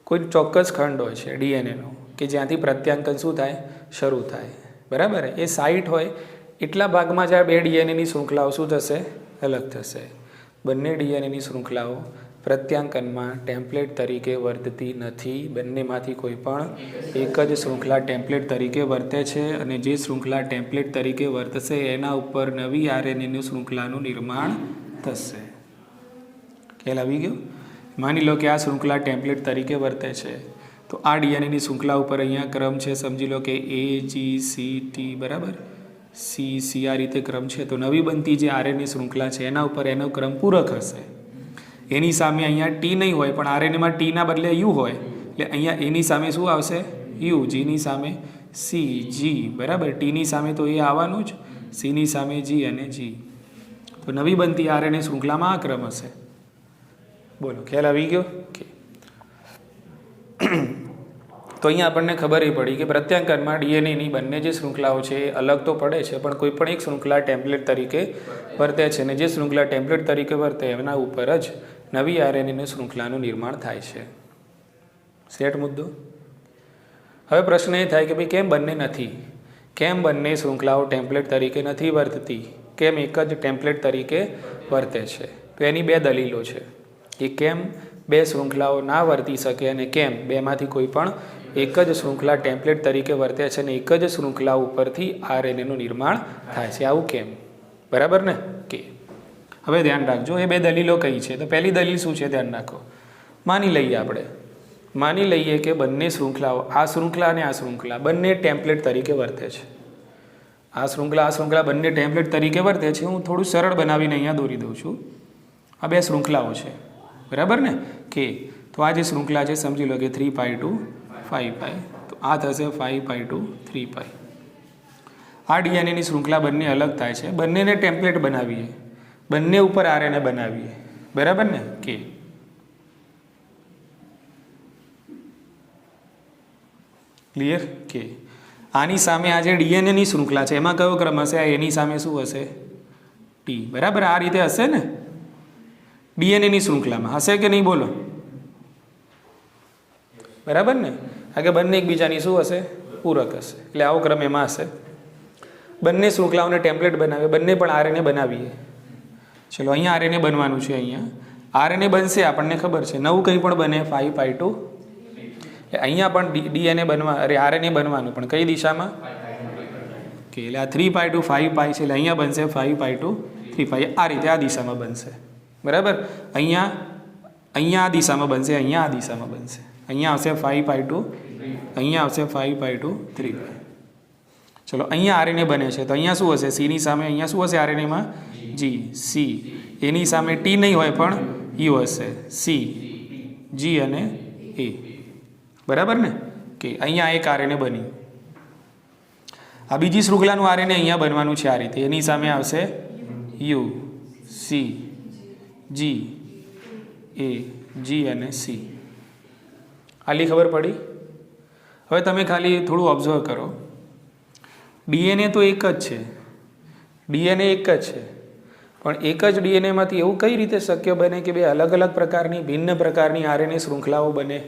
કોઈ ચોક્કસ ખંડ હોય છે ડીએનએનો કે જ્યાંથી પ્રત્યાંકન શું થાય? શરૂ થાય, બરાબર. એ સાઇટ હોય એટલા ભાગમાં જ આ બે ડીએનએની શૃંખલાઓ શું થશે? અલગ થશે. બંને ડીએનએની શૃંખલાઓ પ્રત્યાંકનમાં ટેમ્પલેટ તરીકે વર્તતી નથી. બંનેમાંથી કોઈ પણ એક જ શૃંખલા ટેમ્પલેટ તરીકે વર્તે છે અને જે શૃંખલા ટેમ્પલેટ તરીકે વર્તશે એના ઉપર નવી આરએનએની શૃંખલાનું નિર્માણ થશે. ખ્યાલ આવી ગયો? માની લો કે આ શૃંખલા ટેમ્પલેટ તરીકે વર્તે છે, તો આ ડીએનએની શૃંખલા ઉપર અહીંયા ક્રમ છે, સમજી લો કે A G C T, બરાબર, C આ રીતે ક્રમ છે. તો નવી બનતી જે આરએનએ શૃંખલા છે એના ઉપર એનો ક્રમ પૂરક હશે. એની સામે અહીંયા ટી નહીં હોય, પણ આરએનએમાં ટીના બદલે યુ હોય, એટલે અહીંયા એની સામે શું આવશે? યુ. જીની સામે C, G, બરાબર. ટીની સામે તો એ આવવાનું જ, સીની સામે G અને G. તો નવી બનતી આરએનએ શૃંખલામાં આ ક્રમ હશે. બોલો, ખ્યાલ આવી ગયો? તો અહીંયા આપણને ખબર પડી કે પ્રત્યાંકનમાં ડીએનએની બંને જે શૃંખલાઓ છે એ અલગ તો પડે છે, પણ કોઈ પણ એક શૃંખલા ટેમ્પલેટ તરીકે વર્તે છે અને જે શૃંખલા ટેમ્પલેટ તરીકે વર્તે એના ઉપર જ નવી આરએનએની શૃંખલાનું નિર્માણ થાય છે. સેટ મુદ્દો? હવે પ્રશ્ન એ થાય કે ભાઈ કેમ બંને નથી? કેમ બંને શૃંખલાઓ ટેમ્પલેટ તરીકે નથી વર્તતી? કેમ એક જ ટેમ્પલેટ તરીકે વર્તે છે? તો એની બે દલીલો છે કે કેમ બે શૃંખલાઓ ના વર્તી શકે અને કેમ બેમાંથી કોઈ પણ એક જ શૃંખલા ટેમ્પલેટ તરીકે વર્તે છે અને એક જ શૃંખલા ઉપરથી આરએનએનું નિર્માણ થાય છે. આવું કેમ? બરાબર ને? કે હવે ધ્યાન રાખજો, એ બે દલીલો કઈ છે. તો પહેલી દલીલ શું છે? ધ્યાન રાખો. માની લઈએ કે બંને શૃંખલાઓ, આ શૃંખલા અને આ શૃંખલા બંને ટેમ્પલેટ તરીકે વર્તે છે. આ શૃંખલા બંને ટેમ્પલેટ તરીકે વર્તે છે. હું થોડું સરળ બનાવીને અહીંયા દોરી દઉં છું. આ બે શૃંખલાઓ છે, બરાબર ને? કે તો આ જે શૃંખલા છે સમજી લો કે 3π to 5π, તો આ થશે 5π to 3π. આ ડીએનએની શૃંખલા બંને અલગ થાય છે, બંનેને ટેમ્પલેટ બનાવીએ, બંને ઉપર આરએનએ બનાવીએ, બરાબર ને? કે ક્લિયર? કે આની સામે આ જે ડીએનએની શૃંખલા છે એમાં કયો ક્રમ હશે? આ એની સામે શું હશે? ટી. બરાબર, આ રીતે હશે ને ડીએનએની શૃંખલામાં હશે કે નહીં? બોલો. બરાબર ને? આ કે બંને એકબીજાની શું હશે? પૂરક હશે. એટલે આવો ક્રમ એમાં હશે. બંને શૃંખલાઓને ટેમ્પલેટ બનાવે, બંને પણ આરએનએ બનાવીએ. ચલો અહીંયા આરએનએ બનવાનું છે. અહીંયા આરએનએ બનશે, આપણને ખબર છે. નવું કંઈ પણ બને 5 અહીંયા પણ ડીએનએ બનવા આરએનએ બનવાનું, પણ કઈ દિશામાં? કે એટલે આ 3 5 છે, એટલે અહીંયા બનશે 5 3 આ રીતે આ દિશામાં બનશે. બરાબર, અહીંયા આ દિશામાં બનશે, અહીંયા આ દિશામાં બનશે. અહીંયા આવશે 5 અહીંયા આવશે 5 3. ચલો અહીંયા આરએનએ બને છે, તો અહીંયા શું હશે? સીની સામે અહીંયા શું હશે? આરએનએમાં જી સી. એની સામે ટી નહીં હોય પણ યુ હશે. સી જી અને એ. બરાબર ને? કે અહીંયા એક આરએનએ બની. આ બીજી શૃંખલાનું આરએનએ અહીંયા બનવાનું છે આ રીતે. એની સામે આવશે યુ સી જી એ જી અને સી. આટલી ખબર પડી? હવે તમે ખાલી થોડું ઓબ્ઝર્વ કરો. ડીએનએ તો એક જ છે, ડીએનએ એક જ છે, પણ એક જ ડીએનએમાંથી એવું કઈ રીતે શક્ય બને કે બે અલગ અલગ પ્રકારની ભિન્ન પ્રકારની આરએનએ શૃંખલાઓ બને?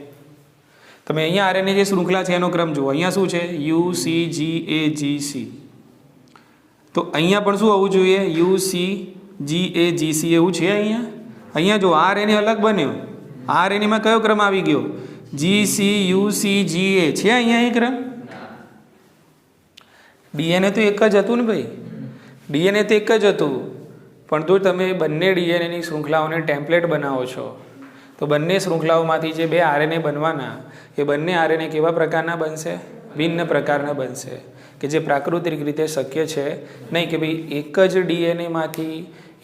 તમે અહીંયા આરએનએ જે શૃંખલા છે એનો ક્રમ જુઓ. અહીંયા શું છે? U C G A G C. તો અહીંયા પણ શું હોવું જોઈએ? U C G A G C એવું છે અહીંયા જો આરએનએ અલગ બન્યો, આરએનએમાં કયો ક્રમ આવી ગયો? G C U C G A છે અહીંયા એ ક્રમ? ડીએનએ તો એક જ હતું ને ભાઈ, ડીએનએ તો એક જ હતું. પણ જો તમે બંને ડીએનએની શૃંખલાઓને ટેમ્પલેટ બનાવો છો તો બંને શૃંખલાઓમાંથી જે બે આરએનએ બનવાના એ બંને આરએનએ કેવા પ્રકારના બનશે? ભિન્ન પ્રકારના બનશે, કે જે પ્રાકૃતિક રીતે શક્ય છે નહીં. કે ભાઈ એક જ ડીએનએમાંથી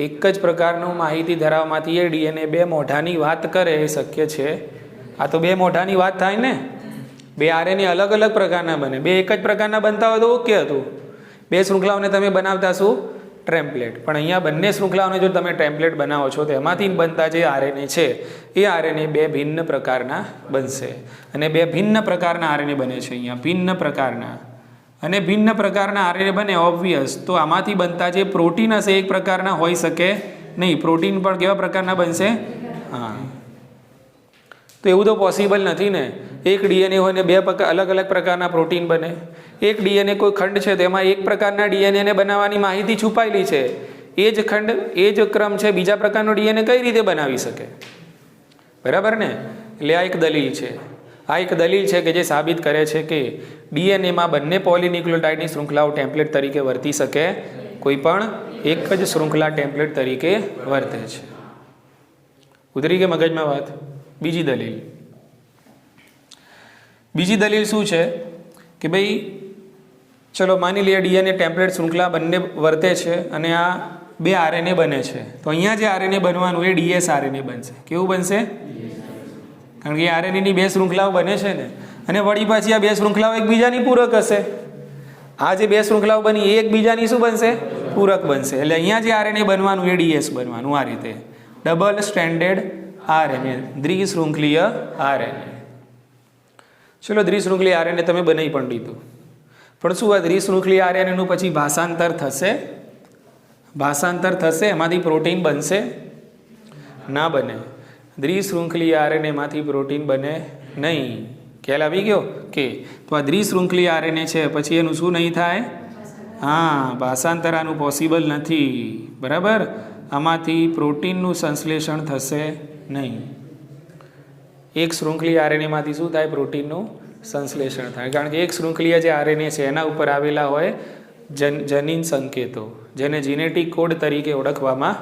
એક જ પ્રકારનું માહિતી ધરાવવામાંથી એ ડીએનએ બે મોઢાની વાત કરે એ શક્ય છે? આ તો બે મોઢાની વાત થાય ને. બે આરએનએ અલગ અલગ પ્રકારના બને, બે એક જ પ્રકારના બનતા હોય તો ઓકે હતું. બે શૃંખલાઓને તમે બનાવતા શું? ટેમ્પલેટ. પણ અહીંયા બંને શૃંખલાઓને જો તમે ટેમ્પલેટ બનાવો છો તો એમાંથી બનતા જે આરએનએ છે એ આરએનએ બે ભિન્ન પ્રકારના બનશે. અને બે ભિન્ન પ્રકારના આરએનએ બને છે અહીંયા, ભિન્ન પ્રકારના. અને ભિન્ન પ્રકારના આરએનએ બને ઓબ્વિયસ, તો આમાંથી બનતા જે પ્રોટીન હશે એક પ્રકારના હોઈ શકે નહીં. પ્રોટીન પણ કેવા પ્રકારના બનશે? હા, તો એવું તો પોસિબલ નથી ને. એક ડીએનએ હોય ને બે અલગ અલગ પ્રકારના પ્રોટીન બને. એક ડીએનએ કોઈ ખંડ છે તેમાં એક પ્રકારના ડીએનએને બનાવવાની માહિતી છુપાયેલી છે. એ જ ખંડ, એ જ ક્રમ છે, બીજા પ્રકારનો ડીએનએ કઈ રીતે બનાવી શકે? બરાબર ને? એટલે આ એક દલીલ છે. આ એક દલીલ છે કે જે સાબિત કરે છે કે ડીએનએમાં બંને પોલીન્યુક્લિયોટાઇડની શૃંખલાઓ ટેમ્પલેટ તરીકે વર્તી શકે, કોઈ પણ એક જ શૃંખલા ટેમ્પલેટ તરીકે વર્તે છે. ઉતરી કે મગજમાં વાત? બીજી દલીલ શું છે કે ભાઈ ચલો માની લઈએ ડીએનએ ટેમ્પલેટ શૃંખલા બંને વર્તે છે અને આ બે આરએનએ બને છે. તો અહીંયા જે આરએનએ બનવાનું એ ડીએસ આરએનએ બનશે. કેવું બનશે? કારણ કે આરએનએની બે શૃંખલાઓ બને છે ને, અને વળી પાછી આ બે શૃંખલાઓ એકબીજાની પૂરક હશે. આ જે બે શૃંખલાઓ બની એ એકબીજાની શું બનશે? પૂરક બનશે. એટલે અહીંયા જે આરએનએ બનવાનું એ ડીએસ બનવાનું. આ રીતે ડબલ સ્ટ્રેન્ડેડ આરએનએ, દ્વિશૃંખલીય આરએનએ. ચલો દ્વિશૃંખલીય આરએનએ તમે બનાવી પણ દીધું, પણ શું આ દ્વિશૃંખલીય આરએનએનું પછી ભાષાંતર થશે? ભાષાંતર થશે, એમાંથી પ્રોટીન બનશે? ના બને. દ્વિશૃંખલીય આરએનએમાંથી પ્રોટીન બને નહીં. ખ્યાલ આવી ગયો? કે તો આ દ્વિશૃંખલીય આરએનએ છે પછી એનું શું નહીં થાય? હા, ભાષાંતર આનું પોસિબલ નથી. બરાબર? આમાંથી પ્રોટીનનું સંશ્લેષણ થશે નહીં. એક શૃંખલીય આરએનએમાંથી શું થાય? પ્રોટીનનું સંશ્લેષણ થાય. કારણ કે એક શૃંખલીય જે આરએનએ છે એના ઉપર આવેલા હોય જનીન સંકેતો, જેને જીનેટિક કોડ તરીકે ઓળખવામાં,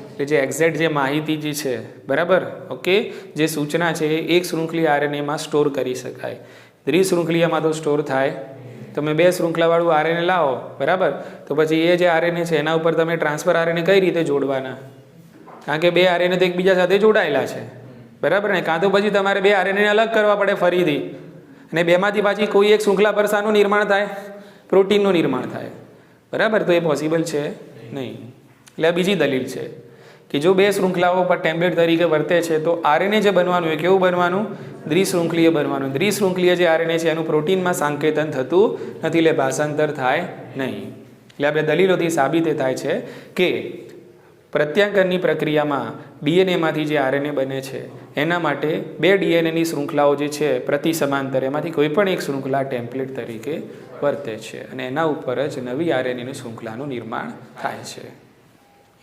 એટલે જે એક્ઝેક્ટ જે માહિતી જે છે, બરાબર, ઓકે, જે સૂચના છે એ એક શૃંખલીય આરએનએમાં સ્ટોર કરી શકાય. દ્વિશૃંખલીયમાં તો સ્ટોર થાય. તમે બે શૃંખલાવાળું આરએનએ લાવો, બરાબર, તો પછી એ જે આરએનએ છે એના ઉપર તમે ટ્રાન્સફર આરએનએ કઈ રીતે જોડવાના? કારણ કે બે આરએનએ તો એકબીજા સાથે જોડાયેલા છે, બરાબર ને? કાં તો પછી તમારે બે આરએનએ અલગ કરવા પડે ફરીથી, અને બેમાંથી પાછી કોઈ એક શૃંખલા પર શાનું નિર્માણ થાય? પ્રોટીનનું નિર્માણ થાય. બરાબર? તો એ પોસિબલ છે નહીં. એટલે આ બીજી દલીલ છે કે જો બે શૃંખલાઓ પર ટેમ્પલેટ તરીકે વર્તે છે તો આરએનએ જે બનવાનું એ કેવું બનવાનું? દ્વિશૃંખલીય બનવાનું. દ્વિશૃંખલીય જે આરએનએ છે એનું પ્રોટીનમાં સંકેતન થતું નથી, એટલે ભાષાંતર થાય નહીં. એટલે આપણે દલીલોથી સાબિત થાય છે કે પ્રત્યાંકનની પ્રક્રિયામાં ડીએનએમાંથી જે આરએનએ બને છે એના માટે બે ડીએનએની શૃંખલાઓ જે છે પ્રતિ સમાંતર, એમાંથી કોઈ પણ એક શૃંખલા ટેમ્પલેટ તરીકે વર્તે છે અને એના ઉપર જ નવી આરએનએની શૃંખલાનું નિર્માણ થાય છે.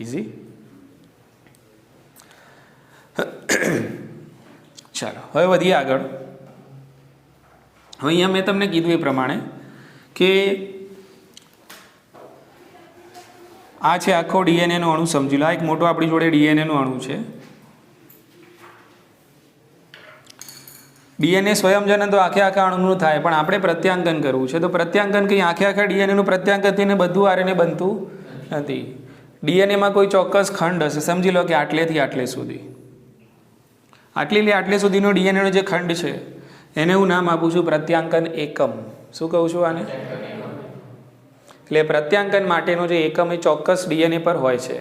ઇઝી. ચાલો હવે વધીએ આગળ. હવે અહીંયા મેં તમને કીધું એ પ્રમાણે કે આ છે આખો ડીએનએનો અણુ. સમજી લો, આ એક મોટો આપણી જોડે ડીએનએનો અણુ છે. ડીએનએ સ્વયંજનન તો આખા અણુનું થાય, પણ આપણે પ્રત્યાંકન કરવું છે તો પ્રત્યાંકન કંઈ આખા ડીએનએનું પ્રત્યાંકન થઈને બધું આરએનએ બનતું નથી. ડીએનએમાં કોઈ ચોક્કસ ખંડ હશે. સમજી લો કે આટલેથી આટલે સુધી, આટલે સુધીનો ડીએનએનો જે ખંડ છે એને હું નામ આપું છું પ્રત્યાંકન એકમ. શું કહું છું આને? એટલે પ્રત્યાંકન માટેનો જે એકમ એ ચોક્કસ ડીએનએ પર હોય છે.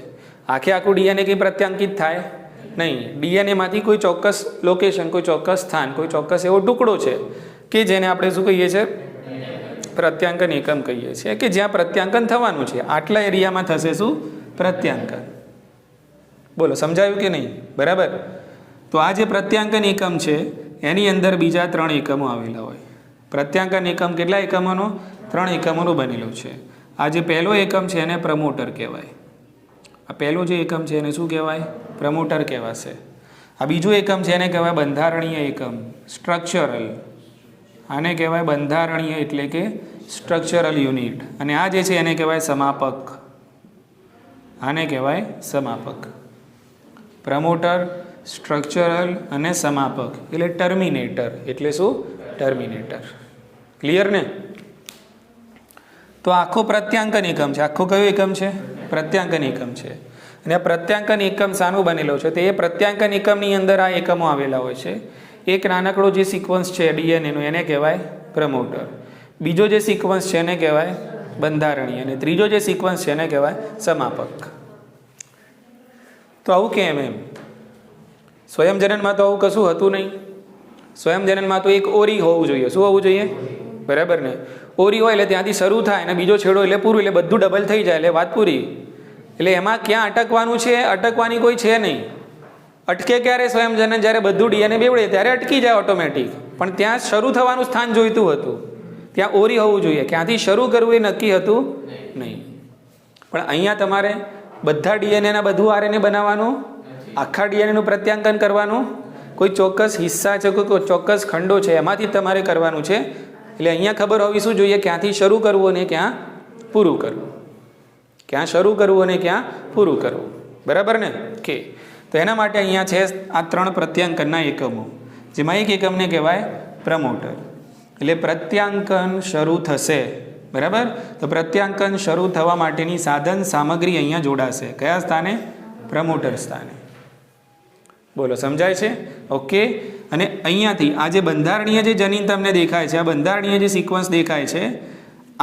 આખું ડીએનએ કંઈ પ્રત્યાંકિત થાય નહીં. ડીએનએમાંથી કોઈ ચોક્કસ લોકેશન, કોઈ ચોક્કસ સ્થાન, કોઈ ચોક્કસ એવો ટુકડો છે કે જેને આપણે શું કહીએ છીએ? પ્રત્યાંકન એકમ કહીએ છીએ, કે જ્યાં પ્રત્યાંકન થવાનું છે. આટલા એરિયામાં થશે શું? પ્રત્યાંકન. બોલો, સમજાયું કે નહીં? બરાબર. તો આ જે પ્રત્યાંકન એકમ છે એની અંદર બીજા 3 એકમો આવેલા હોય. પ્રત્યાંકન એકમ કેટલા એકમોનો? 3 એકમોનો બનેલો છે. આ જે પહેલો એકમ છે એને પ્રમોટર કહેવાય. આ પહેલો જે એકમ છે એને શું કહેવાય? પ્રમોટર કહેવાશે. આ બીજું એકમ છે એને કહેવાય બંધારણીય એકમ, સ્ટ્રક્ચરલ. આને કહેવાય બંધારણીય એટલે કે સ્ટ્રક્ચરલ યુનિટ. અને આ જે છે એને કહેવાય સમાપક. આને કહેવાય સમાપક. પ્રમોટર, સ્ટ્રક્ચરલ અને સમાપક એટલે ટર્મિનેટર. એટલે શું? ટર્મિનેટર. ક્લિયર ને? તો આખો પ્રત્યાંકન એકમ છે. આખો કયો એકમ છે? પ્રત્યાંકન એકમ છે. અને આ પ્રત્યાંકન એકમ શાનું બનેલો છે? તો એ પ્રત્યાંકન એકમની અંદર આ એકમો આવેલા હોય છે. એક નાનકડો જે સિક્વન્સ છે ડીએનએનો એને કહેવાય પ્રમોટર. બીજો જે સિક્વન્સ છે એને કહેવાય બંધારણીય. અને ત્રીજો જે સિક્વન્સ છે એને કહેવાય સમાપક. તો આવું કેમ એમ? સ્વયંજનનમાં તો આવું કશું હતું નહીં. સ્વયંજનનમાં તો એક ઓરી હોવું જોઈએ. શું હોવું જોઈએ? બરાબર ને? ઓરી હોય એટલે ત્યાંથી શરૂ થાય અને બીજો છેડો એટલે પૂરું, એટલે બધું ડબલ થઈ જાય એટલે વાત પૂરી. એટલે એમાં ક્યાં અટકવાનું છે? અટકવાની કોઈ છે નહીં. અટકે ક્યારે સ્વયંજનન? જ્યારે બધું ડીએનએ બેવડે ત્યારે અટકી જાય ઓટોમેટિક. પણ ત્યાં શરૂ થવાનું સ્થાન જોઈતું હતું. ત્યાં ઓરી હોવું જોઈએ. ક્યાંથી શરૂ કરવું એ નક્કી હતું નહીં. પણ અહીંયા તમારે બધા ડીએનએના બધું આરએનએ બનાવવાનું, આખા ડીએનએનું પ્રત્યાંકન કરવાનું, કોઈ ચોક્કસ હિસ્સા છે, કોઈ ચોક્કસ ખંડો છે એમાંથી તમારે કરવાનું છે. એટલે અહીંયા ખબર હોવી શું જોઈએ? ક્યાંથી શરૂ કરવું અને ક્યાં પૂરું કરવું. ક્યાં શરૂ કરવું અને ક્યાં પૂરું કરવું. બરાબર ને? કે તો એના માટે અહીંયા છે આ 3 પ્રત્યાંકનના એકમો, જેમાં એક એકમને કહેવાય પ્રમોટર. એટલે પ્રત્યાંકન શરૂ થશે. બરાબર? તો પ્રત્યાંકન શરૂ થવા માટેની સાધન સામગ્રી અહીંયા જોડાશે. કયા સ્થાને? પ્રમોટર સ્થાને. બોલો, સમજાય છે? ઓકે. અને અહીંયાથી આ જે બંધારણીય જે જનીન તમને દેખાય છે, આ બંધારણીય જે સિક્વન્સ દેખાય છે,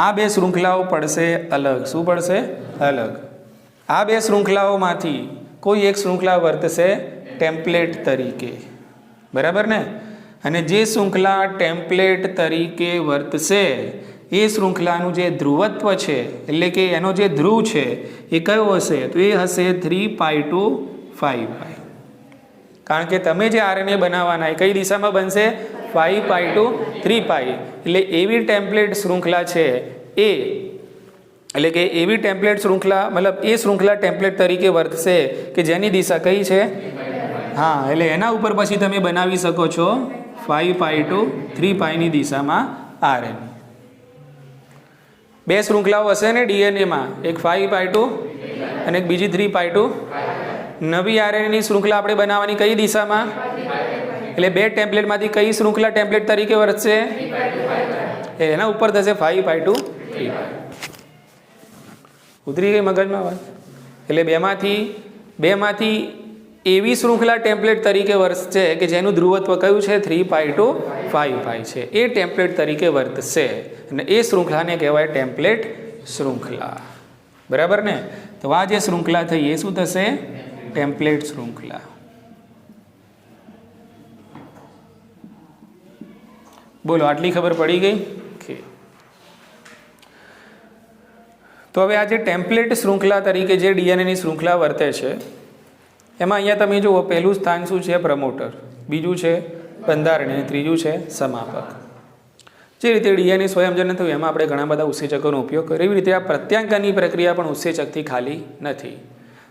આ 2 શૃંખલાઓ પડશે અલગ. શું પડશે? અલગ. આ 2 શૃંખલાઓમાંથી કોઈ એક શૃંખલા વર્તશે ટેમ્પલેટ તરીકે. બરાબર ને? અને જે શૃંખલા ટેમ્પલેટ તરીકે વર્તશે એ શૃંખલાનું જે ધ્રુવત્વ છે, એટલે કે એનો જે ધ્રુવ છે એ કયો હશે? તો એ હશે 3π to 5π. કારણ કે તમે જે આરએનએ બનાવવાના એ કઈ દિશામાં બનશે? 5π to 3π. એટલે એવી ટેમ્પલેટ શૃંખલા છે એ, એટલે કે એવી ટેમ્પલેટ શૃંખલા, મતલબ એ શૃંખલા ટેમ્પલેટ તરીકે વર્તશે કે જેની દિશા કઈ છે? હા, એટલે એના ઉપર પછી તમે બનાવી શકો છો 5π to 3π ની દિશામાં આરએનએ. 2 શૃંખલાઓ હશે ને ડીએનએમાં, એક 5π to અને એક બીજી 3π to. નવી આરએનએની શૃંખલા આપણે બનાવવાની કઈ દિશામાં? એટલે 2 ટેમ્પલેટમાંથી કઈ શૃંખલા ટેમ્પલેટ તરીકે વર્તશે? એના ઉપર થશે 5π to 3π. ઉતરી ગઈ મગજમાં વાત? એટલે બેમાંથી એવી શૃંખલા ટેમ્પલેટ તરીકે વર્તશે કે જેનું ધ્રુવત્વ કયું છે? 3π to 5π છે. એ ટેમ્પલેટ તરીકે વર્તશે અને એ શૃંખલાને કહેવાય ટેમ્પલેટ શૃંખલા. બરાબર ને? તો આ જે શૃંખલા થઈ એ શું થશે? ટેમ્પલેટ શૃંખલા. બોલો, આટલી ખબર પડી ગઈ? ઓકે. તો હવે આ જે ટેમ્પલેટ શૃંખલા તરીકે જે ડીએનએની શૃંખલા વર્તે છે એમાં અહીંયા તમે જુઓ, પહેલું સ્થાન શું છે? પ્રમોટર. બીજું છે બંધારણીય. ત્રીજું છે સમાપક. જે રીતે ડીએનએ સ્વયંજનન થયું એમાં આપણે ઘણા બધા ઉત્સેચકોનો ઉપયોગ કર્યો, એવી રીતે આ પ્રત્યાંકનની પ્રક્રિયા પણ ઉત્સેચકથી ખાલી નથી.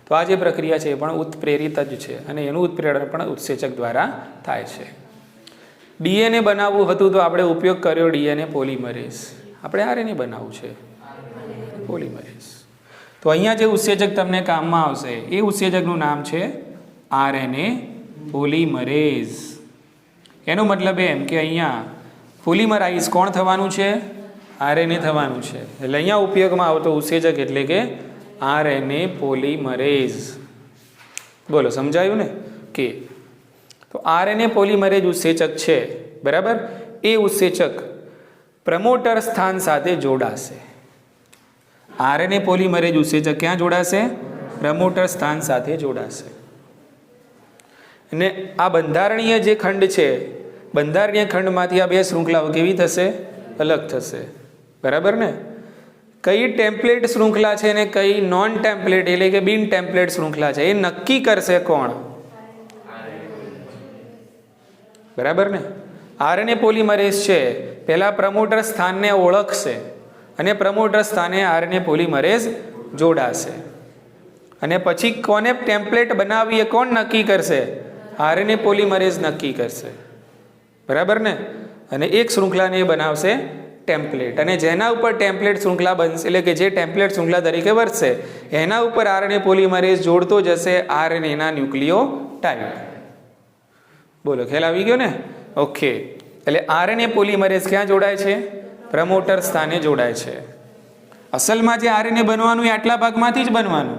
તો આ જે પ્રક્રિયા છે એ પણ ઉત્પ્રેરિત જ છે અને એનું ઉત્પ્રેરણ પણ ઉત્સેચક દ્વારા થાય છે. ડીએનએ બનાવવું હતું તો આપણે ઉપયોગ કર્યો ડીએનએ પોલિમરેઝ. આપણે આરએનએ બનાવવું છે, પોલિમરેઝ. તો અહીંયા જે ઉત્સેચક તમને કામમાં આવશે એ ઉત્સેચકનું નામ છે આરએનએ પોલિમરેઝ. એનો મતલબ એમ કે અહીંયા પોલિમરાઇઝ કોણ થવાનું છે? આરએનએ થવાનું છે. એટલે અહીંયા ઉપયોગમાં આવતો ઉત્સેચક એટલે કે આરએનએ પોલિમરેઝ. બોલો, સમજાયું ને? કે તો આરએનએ પોલિમરેઝ ઉત્સેચક છે, બરાબર. એ ઉત્સેચક પ્રમોટર સ્થાન સાથે જોડાશે. આરએનએ પોલિમરેઝ ઉત્સેચક ક્યાં જોડાશે? પ્રમોટર સ્થાન સાથે જોડાશે. અને આ બંધારણીય જે ખંડ છે, બંધારણીય ખંડમાંથી આ બે શૃંખલાઓ કેવી થશે? અલગ થશે, બરાબર ને? કઈ ટેમ્પલેટ શૃંખલા છે ને કઈ નોન ટેમ્પલેટ એટલે કે બિન ટેમ્પલેટ શૃંખલા છે એ નક્કી કરશે કોણ? બરાબર ને? આરએનએ પોલિમરેઝ છે પહેલા પ્રમોટર સ્થાનને ઓળખશે અને પ્રમોટર સ્થાને આરએનએ પોલિમરેઝ જોડાશે અને પછી કોને ટેમ્પલેટ બનાવવી એ કોણ નક્કી કરશે? આરએનએ પોલિમરેઝ નક્કી કરશે, બરાબર ને? અને એક શૃંખલાને બનાવશે ટેમ્પલેટ, અને જેના ઉપર ટેમ્પલેટ શૃંખલા બનશે એટલે કે જે ટેમ્પલેટ શૃંખલા તરીકે વર્તશે એના ઉપર આરએનએ પોલિમરેઝ જોડતો જશે આરએનએના ન્યુક્લિયોટાઇડ. બોલો, ખ્યાલ આવી ગયો ને? ઓકે. એટલે આરએનએ પોલિમરેઝ ક્યાં જોડાય છે? પ્રમોટર સ્થાને જોડાય છે. અસલમાં જે આરએનએ બનવાનું એ આટલા ભાગમાંથી જ બનવાનું.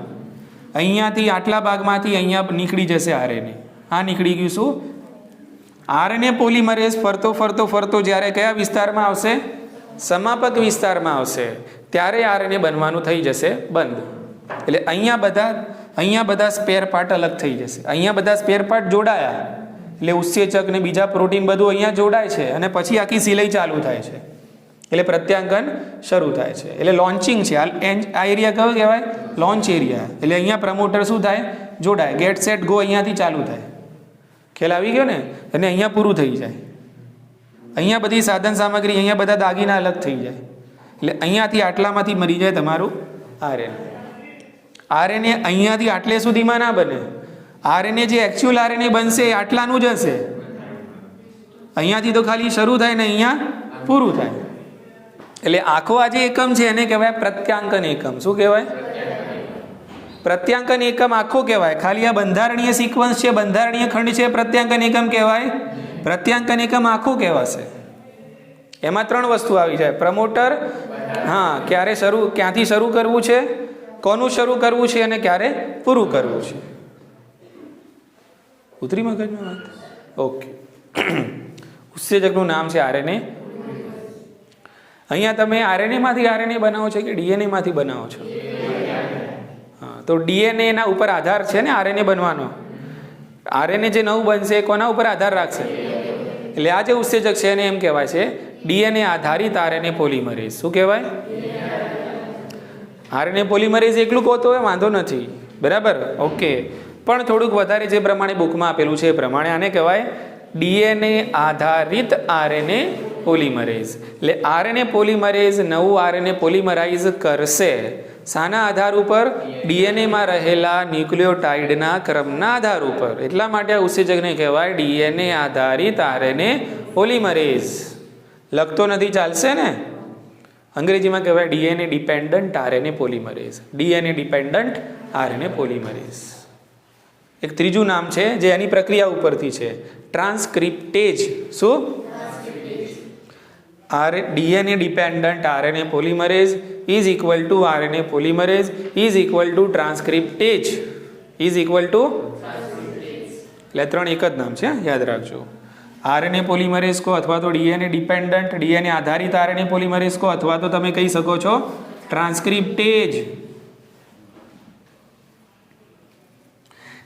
અહીંયાથી આટલા ભાગમાંથી અહીંયા નીકળી જશે આરએનએ. આ નીકળી ગયું શું? આરએનએ પોલિમરેઝ ફરતો ફરતો ફરતો જ્યારે કયા વિસ્તારમાં આવશે? સમાપક વિસ્તારમાં આવશે ત્યારે આરએનએ બનવાનું થઈ જશે બંધ. એટલે અહીંયા બધા સ્પેર પાર્ટ અલગ થઈ જશે. અહીંયા બધા સ્પેર પાર્ટ જોડાયા એટલે ઉત્સેચક ને બીજા પ્રોટીન બધું અહીંયા જોડાય છે અને પછી આખી સિલાઈ ચાલુ થાય છે. એટલે પ્રત્યાંકન શરૂ થાય છે. એટલે લોન્ચિંગ છે. આ એરિયા કયો કહેવાય? Launch area. એટલે અહીંયા પ્રમોટર શું થાય? જોડાય. ગેટ સેટ ગો અહીંયાથી ચાલુ થાય. ખ્યાલ આવી ગયો ને? અને અહીંયા પૂરું થઈ જાય. અહીંયા બધી સાધન સામગ્રી, અહીંયા બધા દાગીના અલગ થઈ જાય. એટલે અહીંયાથી આટલામાંથી મરી જાય તમારું આરએનએ. આરએનએ અહીંયાથી આટલે સુધીમાં ના બને. આરએનએ જે એકચ્યુઅલ આરએનએ બનશે એ આટલાનું જ હશે. અહીંયાથી તો ખાલી શરૂ થાય ને અહીંયા પૂરું થાય. એટલે આખો આ જે એકમ છે એને કહેવાય પ્રત્યાંકન એકમ. શું કહેવાય? પ્રત્યાંકન એકમ આખો કહેવાય. ખાલી આ બંધારણીય સિક્વન્સ છે, બંધારણીય ખંડ છે, પ્રત્યાંકન એકમ કહેવાય. પ્રત્યાંકન એકમ આખું કહેવાશે. એમાં ત્રણ વસ્તુ આવી જાય. પ્રમોટર, હા, ક્યાંથી શરૂ કરવું છે, કોનું શરૂ કરવું છે અને ક્યારે પૂરું કરવું છે. ઉતરી મગજમાં વાત? ઓકે. ઉત્સેચકનું નામ છે આરએનએ. અહીંયા તમે આરએનએ માંથી આરએનએ બનાવો છો કે ડીએનએ માંથી બનાવો છો? હા, તો ડીએનએ ના ઉપર આધાર છે ને આરએનએ બનવાનો. આરએનએ જે નવું બનશે કોના ઉપર આધાર રાખશે? એટલે આ જે ઉત્સેચક છે એને એમ કહેવાય છે ડીએનએ આધારિત આરએનએ પોલિમરેઝ. શું કહેવાય? આરએનએ પોલિમરેઝ એકલું કહો તો વાંધો નથી, બરાબર? ઓકે. પણ થોડુંક વધારે જે પ્રમાણે બુકમાં આપેલું છે એ પ્રમાણે આને કહેવાય ડીએનએ આધારિત આરએનએ પોલિમરેઝ. એટલે આરએનએ પોલિમરેઝ નવું આરએનએ પોલિમરાઇઝ કરશે. શાના આધાર ઉપર? ડીએનએમાં રહેલા ન્યુક્લિયોટાઇડના ક્રમના આધાર ઉપર. એટલા માટે આ ઉત્સેચકને કહેવાય ડીએનએ આધારિત આરએનએ પોલિમરેઝ. લખતો નથી, ચાલશે ને? અંગ્રેજીમાં કહેવાય DNA dependent RNA polymerase. DNA dependent RNA polymerase. એક ત્રીજું નામ છે જે એની પ્રક્રિયા ઉપરથી છે, ટ્રાન્સક્રિપ્ટેજ. શું? DNA dependent RNA polymerase is equal to RNA polymerase is equal to transcriptase is equal to, એટલે ત્રણ એક જ નામ છે, યાદ રાખજો. આરએનએ પોલિમરેઝ કહો અથવા તો ડીએનએ ડિપેન્ડન્ટ ડીએનએ આધારિત આરએનએ પોલિમરેઝ કહો અથવા તો તમે કહી શકો છો ટ્રાન્સક્રિપ્ટેજ.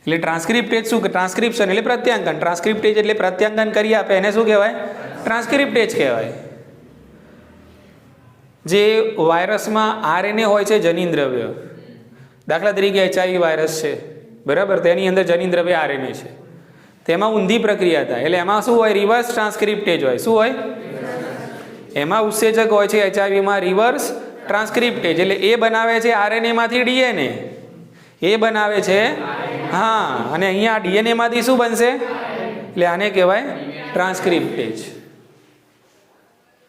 એટલે ટ્રાન્સક્રિપ્ટેજ શું? ટ્રાન્સક્રિપ્શન એટલે પ્રત્યાંકન. ટ્રાન્સક્રિપ્ટેજ એટલે પ્રત્યાંકન કરી આપે એને શું કહેવાય? ટ્રાન્સક્રિપ્ટેજ કહેવાય. જે વાયરસમાં આરએનએ હોય છે જનીન દ્રવ્ય, દાખલા તરીકે HIV વાયરસ છે, બરાબર, તેની અંદર જનીન દ્રવ્ય આરએનએ છે, તેમાં ઊંધી પ્રક્રિયા થાય એટલે એમાં શું હોય? રિવર્સ ટ્રાન્સક્રિપ્ટેજ હોય. શું હોય? એમાં ઉત્સેચક હોય છે HIVમાં રિવર્સ ટ્રાન્સક્રિપ્ટેજ, એટલે એ બનાવે છે આરએનએ માંથી ડીએનએ, એ બનાવે છે. હા, અને અહીંયા ડીએનએ માંથી શું બનશે? એટલે આને કહેવાય ટ્રાન્સક્રિપ્ટેજ.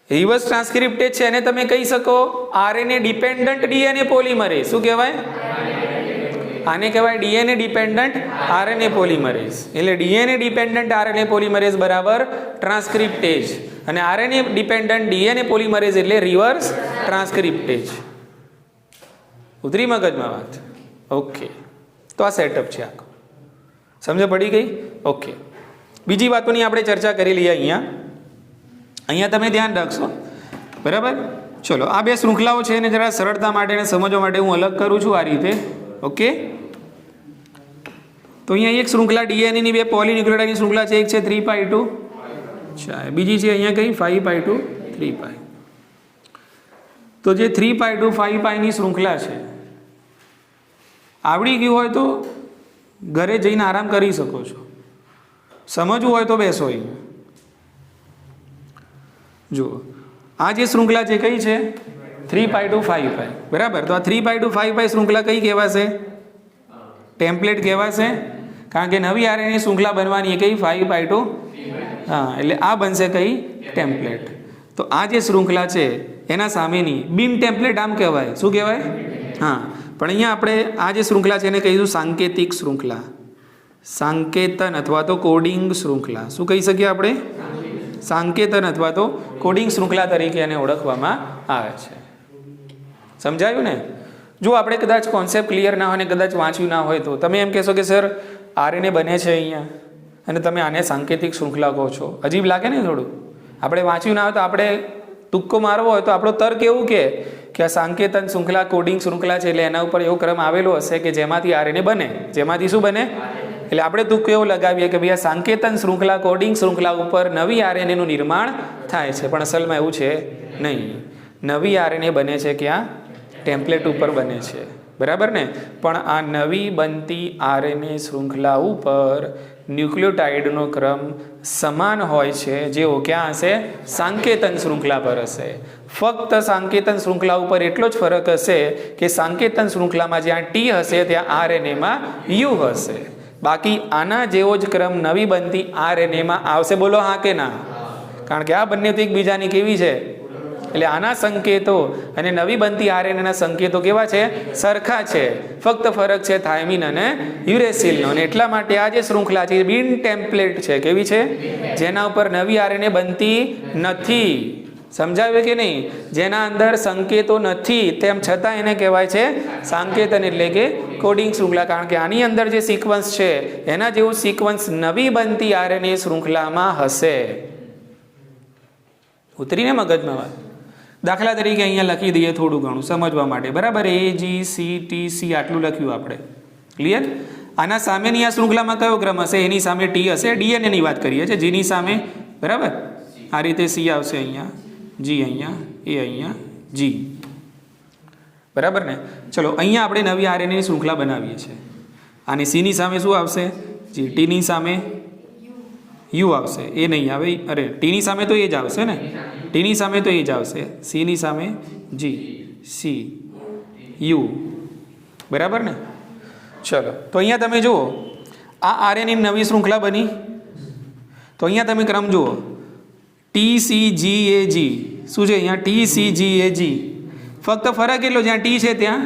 રિવર્સ ટ્રાન્સક્રિપ્ટેજ છે એને તમે કહી શકો આરએનએ ડિપેન્ડન્ટ ડીએનએ પોલિમરેઝ. શું કહેવાય? આને કહેવાય ડીએનએ ડિપેન્ડન્ટ આરએનએ પોલિમરેઝ. એટલે ડીએનએ ડિપેન્ડન્ટ આરએનએ પોલિમરેઝ બરાબર ટ્રાન્સક્રિપ્ટેજ, અને આરએનએ ડિપેન્ડન્ટ ડીએનએ પોલિમરેઝ એટલે રિવર્સ ટ્રાન્સક્રિપ્ટેજ. ઉતરી મગજમાં વાત? ઓકે, તો આ સેટઅપ છે આખો. સમજ પડી ગઈ? ઓકે, બીજી વાતોની આપણે ચર્ચા કરી લઈએ. અહીંયા તમે ધ્યાન રાખશો, બરાબર. ચલો, આ બે શૃંખલાઓ છે એને જરા સરળતા માટે અને સમજવા માટે હું અલગ કરું છું આ રીતે. ઓકે, તો અહીંયા એક શૃંખલા ડીએનએની બે પોલીન્યુક્લિયોટાઇડની શૃંખલા છે. એક છે 3'2, બીજી છે અહીંયા કઈ 5'2 3'. તો જે 3'2 5'ની શૃંખલા છે, આવડી ગયું હોય તો ઘરે જઈને આરામ કરી શકો છો. સમજવું હોય તો બેસો. જુઓ, આ જે શૃંખલા છે કઈ છે? 3'2 5'. બરાબર, તો આ 3'2 5' શૃંખલા કઈ કહેવાશે? ટેમ્પલેટ કહેવાશે, કારણ કે નવી આરએનએ શૃંખલા બનવાની કઈ 5'2. હા, એટલે આ બનશે કઈ? ટેમ્પલેટ. તો આ જે શૃંખલા છે એના સામેની બિન ટેમ્પલેટ આમ કહેવાય. શું કહેવાય? હા, પણ અહીંયા આપણે આ જે શૃંખલા છે એને કહીશું સાંકેતિક શૃંખલા, સાંકેતન અથવા તો કોડિંગ શૃંખલા. શું કહી શકીએ આપણે? સાંકેતન અથવા તો કોડિંગ શૃંખલા તરીકે એને ઓળખવામાં આવે છે. સમજાયું ને? જો આપણે કદાચ કોન્સેપ્ટ ક્લિયર ના હોય ને કદાચ વાંચ્યું ના હોય તો તમે એમ કહેશો કે સર આરએનએ બને છે અહીંયા અને તમે આને સાંકેતિક શૃંખલા કહો છો. અજીબ લાગે ને થોડું? આપણે વાંચ્યું ના હોય તો આપણે તુક્કો મારવો હોય તો આપણો તર્ક એવું કે આ સાંકેતન શૃંખલા કોડિંગ શૃંખલા છે એટલે એના ઉપર એવો ક્રમ આવેલો હશે કે જેમાંથી આરએનએ બને. જેમાંથી શું બને? એટલે આપણે તુક્કો એવું લગાવીએ કે ભાઈ આ સાંકેતન શૃંખલા કોડિંગ શૃંખલા ઉપર નવી આરએનએનું નિર્માણ થાય છે, પણ અસલમાં એવું છે નહીં. નવી આરએનએ બને છે ક્યાં? ટેમ્પલેટ ઉપર બને છે, બરાબર ને? પણ આ નવી બનતી આરએનએ શૃંખલા ઉપર ન્યુક્લિયોટાઇડનો ક્રમ સમાન હોય છે, જેવો ક્યાં હશે? સાંકેતન શૃંખલા પર હશે. ફક્ત સાંકેતન શૃંખલા ઉપર એટલો જ ફરક હશે કે સાંકેતન શૃંખલામાં જ્યાં ટી હશે ત્યાં આરએનએમાં યુ હશે. બાકી આના જેવો જ ક્રમ નવી બનતી આરએનએમાં આવશે. બોલો હા કે ના? કારણ કે આ બંને તો એકબીજાની કેવી છે? એટલે આના સંકેતો અને નવી બનતી આરએનએના સંકેતો કેવા છે? સરખા છે. ફક્ત ફરક છે થાઇમિન અને યુરેસિલનો. અને એટલા માટે આ જે શૃંખલા છે બિન ટેમ્પલેટ છે. કેવી છે? જેના ઉપર નવી આરએનએ બનતી નથી. સમજાવ્યું કે નહીં? જેના અંદર સંકેતો નથી તેમ છતાં એને કહેવાય છે સાંકેતન એટલે કે કોડિંગ શૃંખલા. કારણ કે આની અંદર જે સિક્વન્સ છે એના જેવું સિક્વન્સ નવી બનતી આરએનએ શૃંખલામાં હશે. ઉતરીને મગજમાં વાત? દાખલા તરીકે અહીંયા લખી દઈએ થોડું ઘણું સમજવા માટે, બરાબર? AGCTC આટલું લખ્યું આપણે. ક્લિયર? આના સામેની આ શૃંખલામાં કયો ક્રમ હશે? એની સામે ટી હશે. ડીએનએની વાત કરીએ છીએ. જીની સામે, બરાબર, આ રીતે સી આવશે અહીંયા, જી અહીંયા, એ અહીંયા જી, બરાબર ને? ચલો, અહીંયા આપણે નવી આરએનએની શૃંખલા બનાવીએ છીએ. આની સીની સામે શું આવશે? જી. ટીની સામે યુ આવશે. એ નહીં આવે, અરે ટીની સામે તો એ જ આવશે ને, ટીની સામે તો એ જ આવશે. સીની સામે જી, સી, યુ, બરાબર ને? ચલો, તો અહીંયા તમે જુઓ આ આરએનએની નવી શૃંખલા બની. તો અહીંયા તમે ક્રમ જુઓ TCGAG. શું છે અહીંયા? TCGAG. ફક્ત ફરક એટલો જ્યાં ટી છે ત્યાં.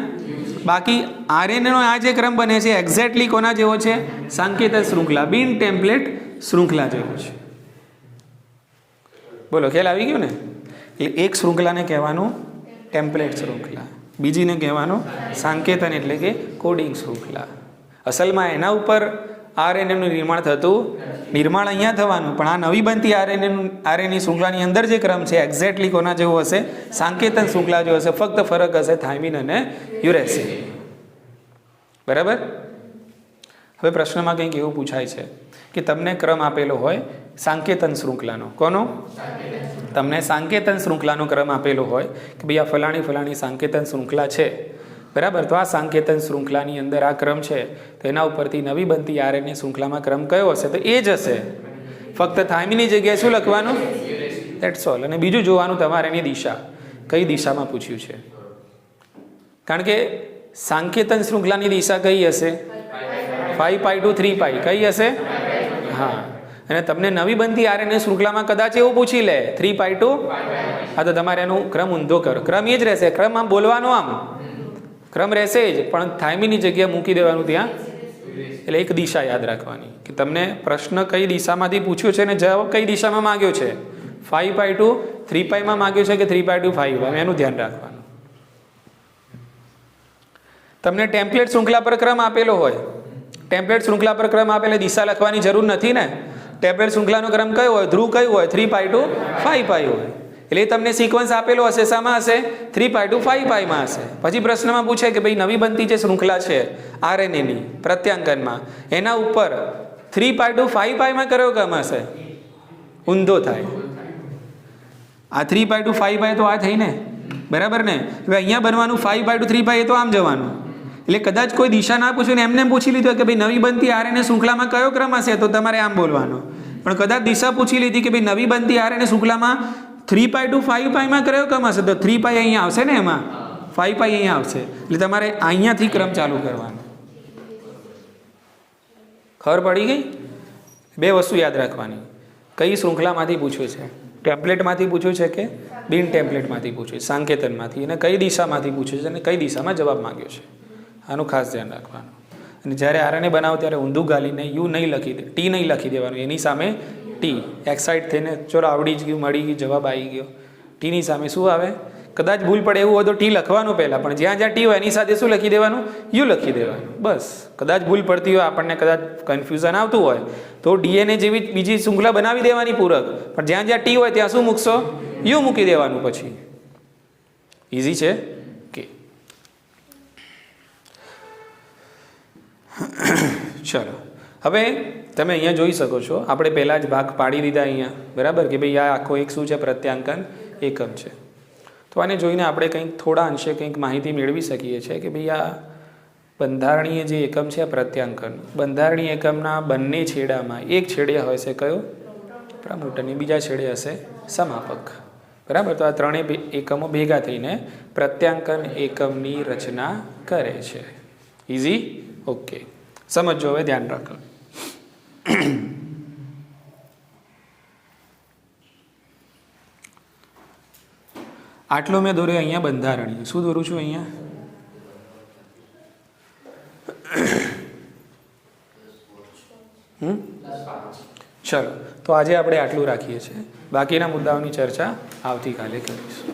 બાકી આરએનએનો આ જે ક્રમ બને છે એક્ઝેક્ટલી કોના જેવો છે? સાંકેતન શૃંખલા, બિન ટેમ્પલેટ શૃંખલા જેવો છે. બોલો, ખ્યાલ આવી ગયો ને? એટલે એક શૃંખલાને કહેવાનું ટેમ્પલેટ શૃંખલા, બીજીને કહેવાનું સાંકેતન એટલે કે કોડિંગ શૃંખલા. અસલમાં એના ઉપર આરએનએનું નિર્માણ અહીંયા થવાનું, પણ આ નવી બનતી આરએનએ શૃંખલાની અંદર જે ક્રમ છે એક્ઝેક્ટલી કોના જેવો હશે? સાંકેતન શૃંખલા જેવો હશે. ફક્ત ફરક હશે થાઇમિન અને યુરેસિલ. બરાબર? હવે પ્રશ્નમાં કંઈક એવું પૂછાય છે કે તમને ક્રમ આપેલો હોય સાંકેતન શૃંખલાનો. કોનો? તમને સાંકેતન શૃંખલાનો ક્રમ આપેલો હોય કે ભાઈ આ ફલાણી ફલાણી સાંકેતન શૃંખલા છે, બરાબર. તો આ સાંકેતન શૃંખલાની અંદર આ ક્રમ છે, તો એના ઉપરથી નવી બનતી આરએનએ શૃંખલામાં ક્રમ કયો હશે? તો એ જ હશે. ફક્ત થાઇમીની જગ્યાએ શું લખવાનું? That's all. અને બીજું જોવાનું તમારે એની દિશા, કઈ દિશામાં પૂછ્યું છે. કારણ કે સાંકેતન શૃંખલાની દિશા કઈ હશે? 5π to 3π. કઈ હશે? હા. અને તમને નવી બનતી આરએનએ શૃંખલામાં કદાચ એવું પૂછી લે 3π to, હા, તો તમારે એનો ક્રમ ઊંધો કરો. ક્રમ એ જ રહેશે. ક્રમ આમ બોલવાનો, આમ ક્રમ રહેશે જ, પણ થાઇમીની જગ્યાએ મૂકી દેવાનું ત્યાં. એટલે એક દિશા યાદ રાખવાની કે તમને પ્રશ્ન કઈ દિશામાંથી પૂછ્યો છે અને જવાબ કઈ દિશામાં માંગ્યો છે. 5π to 3π માં માંગ્યો છે કે 3π to 5π, એનું ધ્યાન રાખવાનું. તમને ટેમ્પલેટ શૃંખલા પર ક્રમ આપેલો હોય, ટેમ્પલેટ શૃંખલા પર ક્રમ આપેલે દિશા લખવાની જરૂર નથી ને. ટેમ્પલેટ શૃંખલાનો ક્રમ કયો હોય? ધ્રુવ કયું હોય? 3π to 5π હોય. એટલે તમને સિક્વન્સ આપેલો હશે, શામાં હશે? 3π to 5π માં હશે. પછી પ્રશ્નમાં પૂછે કે ભાઈ નવી બનતી જે શૃંખલા છે આરએનએની પ્રત્યાંકનમાં, એના ઉપર 3π to 5π માં કયો ક્રમ હશે? ઊંધો થાય. આ 3π to 5π તો આ થઈ ને, બરાબર ને. હવે અહીંયા બનવાનું 5π to 3π, એ તો આમ જવાનું. એટલે કદાચ કોઈ દિશા ના પૂછ્યું ને એમને પૂછી લીધું કે ભાઈ નવી બનતી આરએનએ શૃંખલામાં કયો ક્રમ હશે, તો તમારે આમ બોલવાનું. પણ કદાચ દિશા પૂછી લીધી કે ભાઈ નવી બનતી આરએનએ શૃંખલામાં 3π to 5π માં કયો ક્રમ હશે, તો 3π અહીંયા આવશે ને, એમાં 5π અહીંયા આવશે. એટલે તમારે અહીંયાથી ક્રમ ચાલુ કરવાનો. ખબર પડી ગઈ? બે વસ્તુ યાદ રાખવાની, કઈ શૃંખલામાંથી પૂછ્યું છે, ટેમ્પલેટમાંથી પૂછ્યું છે કે બિન ટેમ્પલેટમાંથી પૂછ્યું છે, સાંકેતનમાંથી, અને કઈ દિશામાંથી પૂછ્યું છે અને કઈ દિશામાં જવાબ માંગ્યો છે. આનું ખાસ ધ્યાન રાખવાનું. અને જ્યારે આરએનએ બનાવો ત્યારે ઊંધું ગાલીને યુ નહીં લખી દે, ટી નહીં લખી દેવાનું, એની સામે ટી. એક્સાઇટ થઈને ચલો આવડી જ ગયું, મળી ગયું, જવાબ આવી ગયો. ટીની સામે શું આવે? કદાચ ભૂલ પડે એવું હોય તો ટી લખવાનું પહેલાં, પણ જ્યાં જ્યાં ટી હોય એની સાથે શું લખી દેવાનું? યુ લખી દેવાનું. બસ. કદાચ ભૂલ પડતી હોય, આપણને કદાચ કન્ફ્યુઝન આવતું હોય, તો ડીએનએ જેવી બીજી શૃંખલા બનાવી દેવાની પૂરક, પણ જ્યાં જ્યાં ટી હોય ત્યાં શું મૂકશો? યુ મૂકી દેવાનું. પછી ઇઝી છે કે. ચલો, હવે તમે અહીંયા જોઈ શકો છો, આપણે પહેલાં જ ભાગ પાડી દીધા અહીંયા, બરાબર, કે ભાઈ આ આખો એક શું છે? પ્રત્યાંકન એકમ છે. તો આને જોઈને આપણે કંઈક થોડા અંશે કંઈક માહિતી મેળવી શકીએ છીએ કે ભાઈ આ બંધારણીય જે એકમ છે આ પ્રત્યાંકન, બંધારણીય એકમના બંને છેડામાં એક છેડે હોય છે કયો? પ્રમોટર, અને બીજા છેડે હશે સમાપક, બરાબર. તો આ ત્રણેય એકમો ભેગા થઈને પ્રત્યાંકન એકમની રચના કરે છે. ઇઝી? ઓકે, સમજો. હવે ધ્યાન રાખો. આટલો મેં દોર્યો અહીંયા બંધારણીય. શું દોરું છું અહીંયા? ચલો, તો આજે આપણે આટલું રાખીએ છીએ. બાકીના મુદ્દાઓની ચર્ચા આવતીકાલે કરીશું.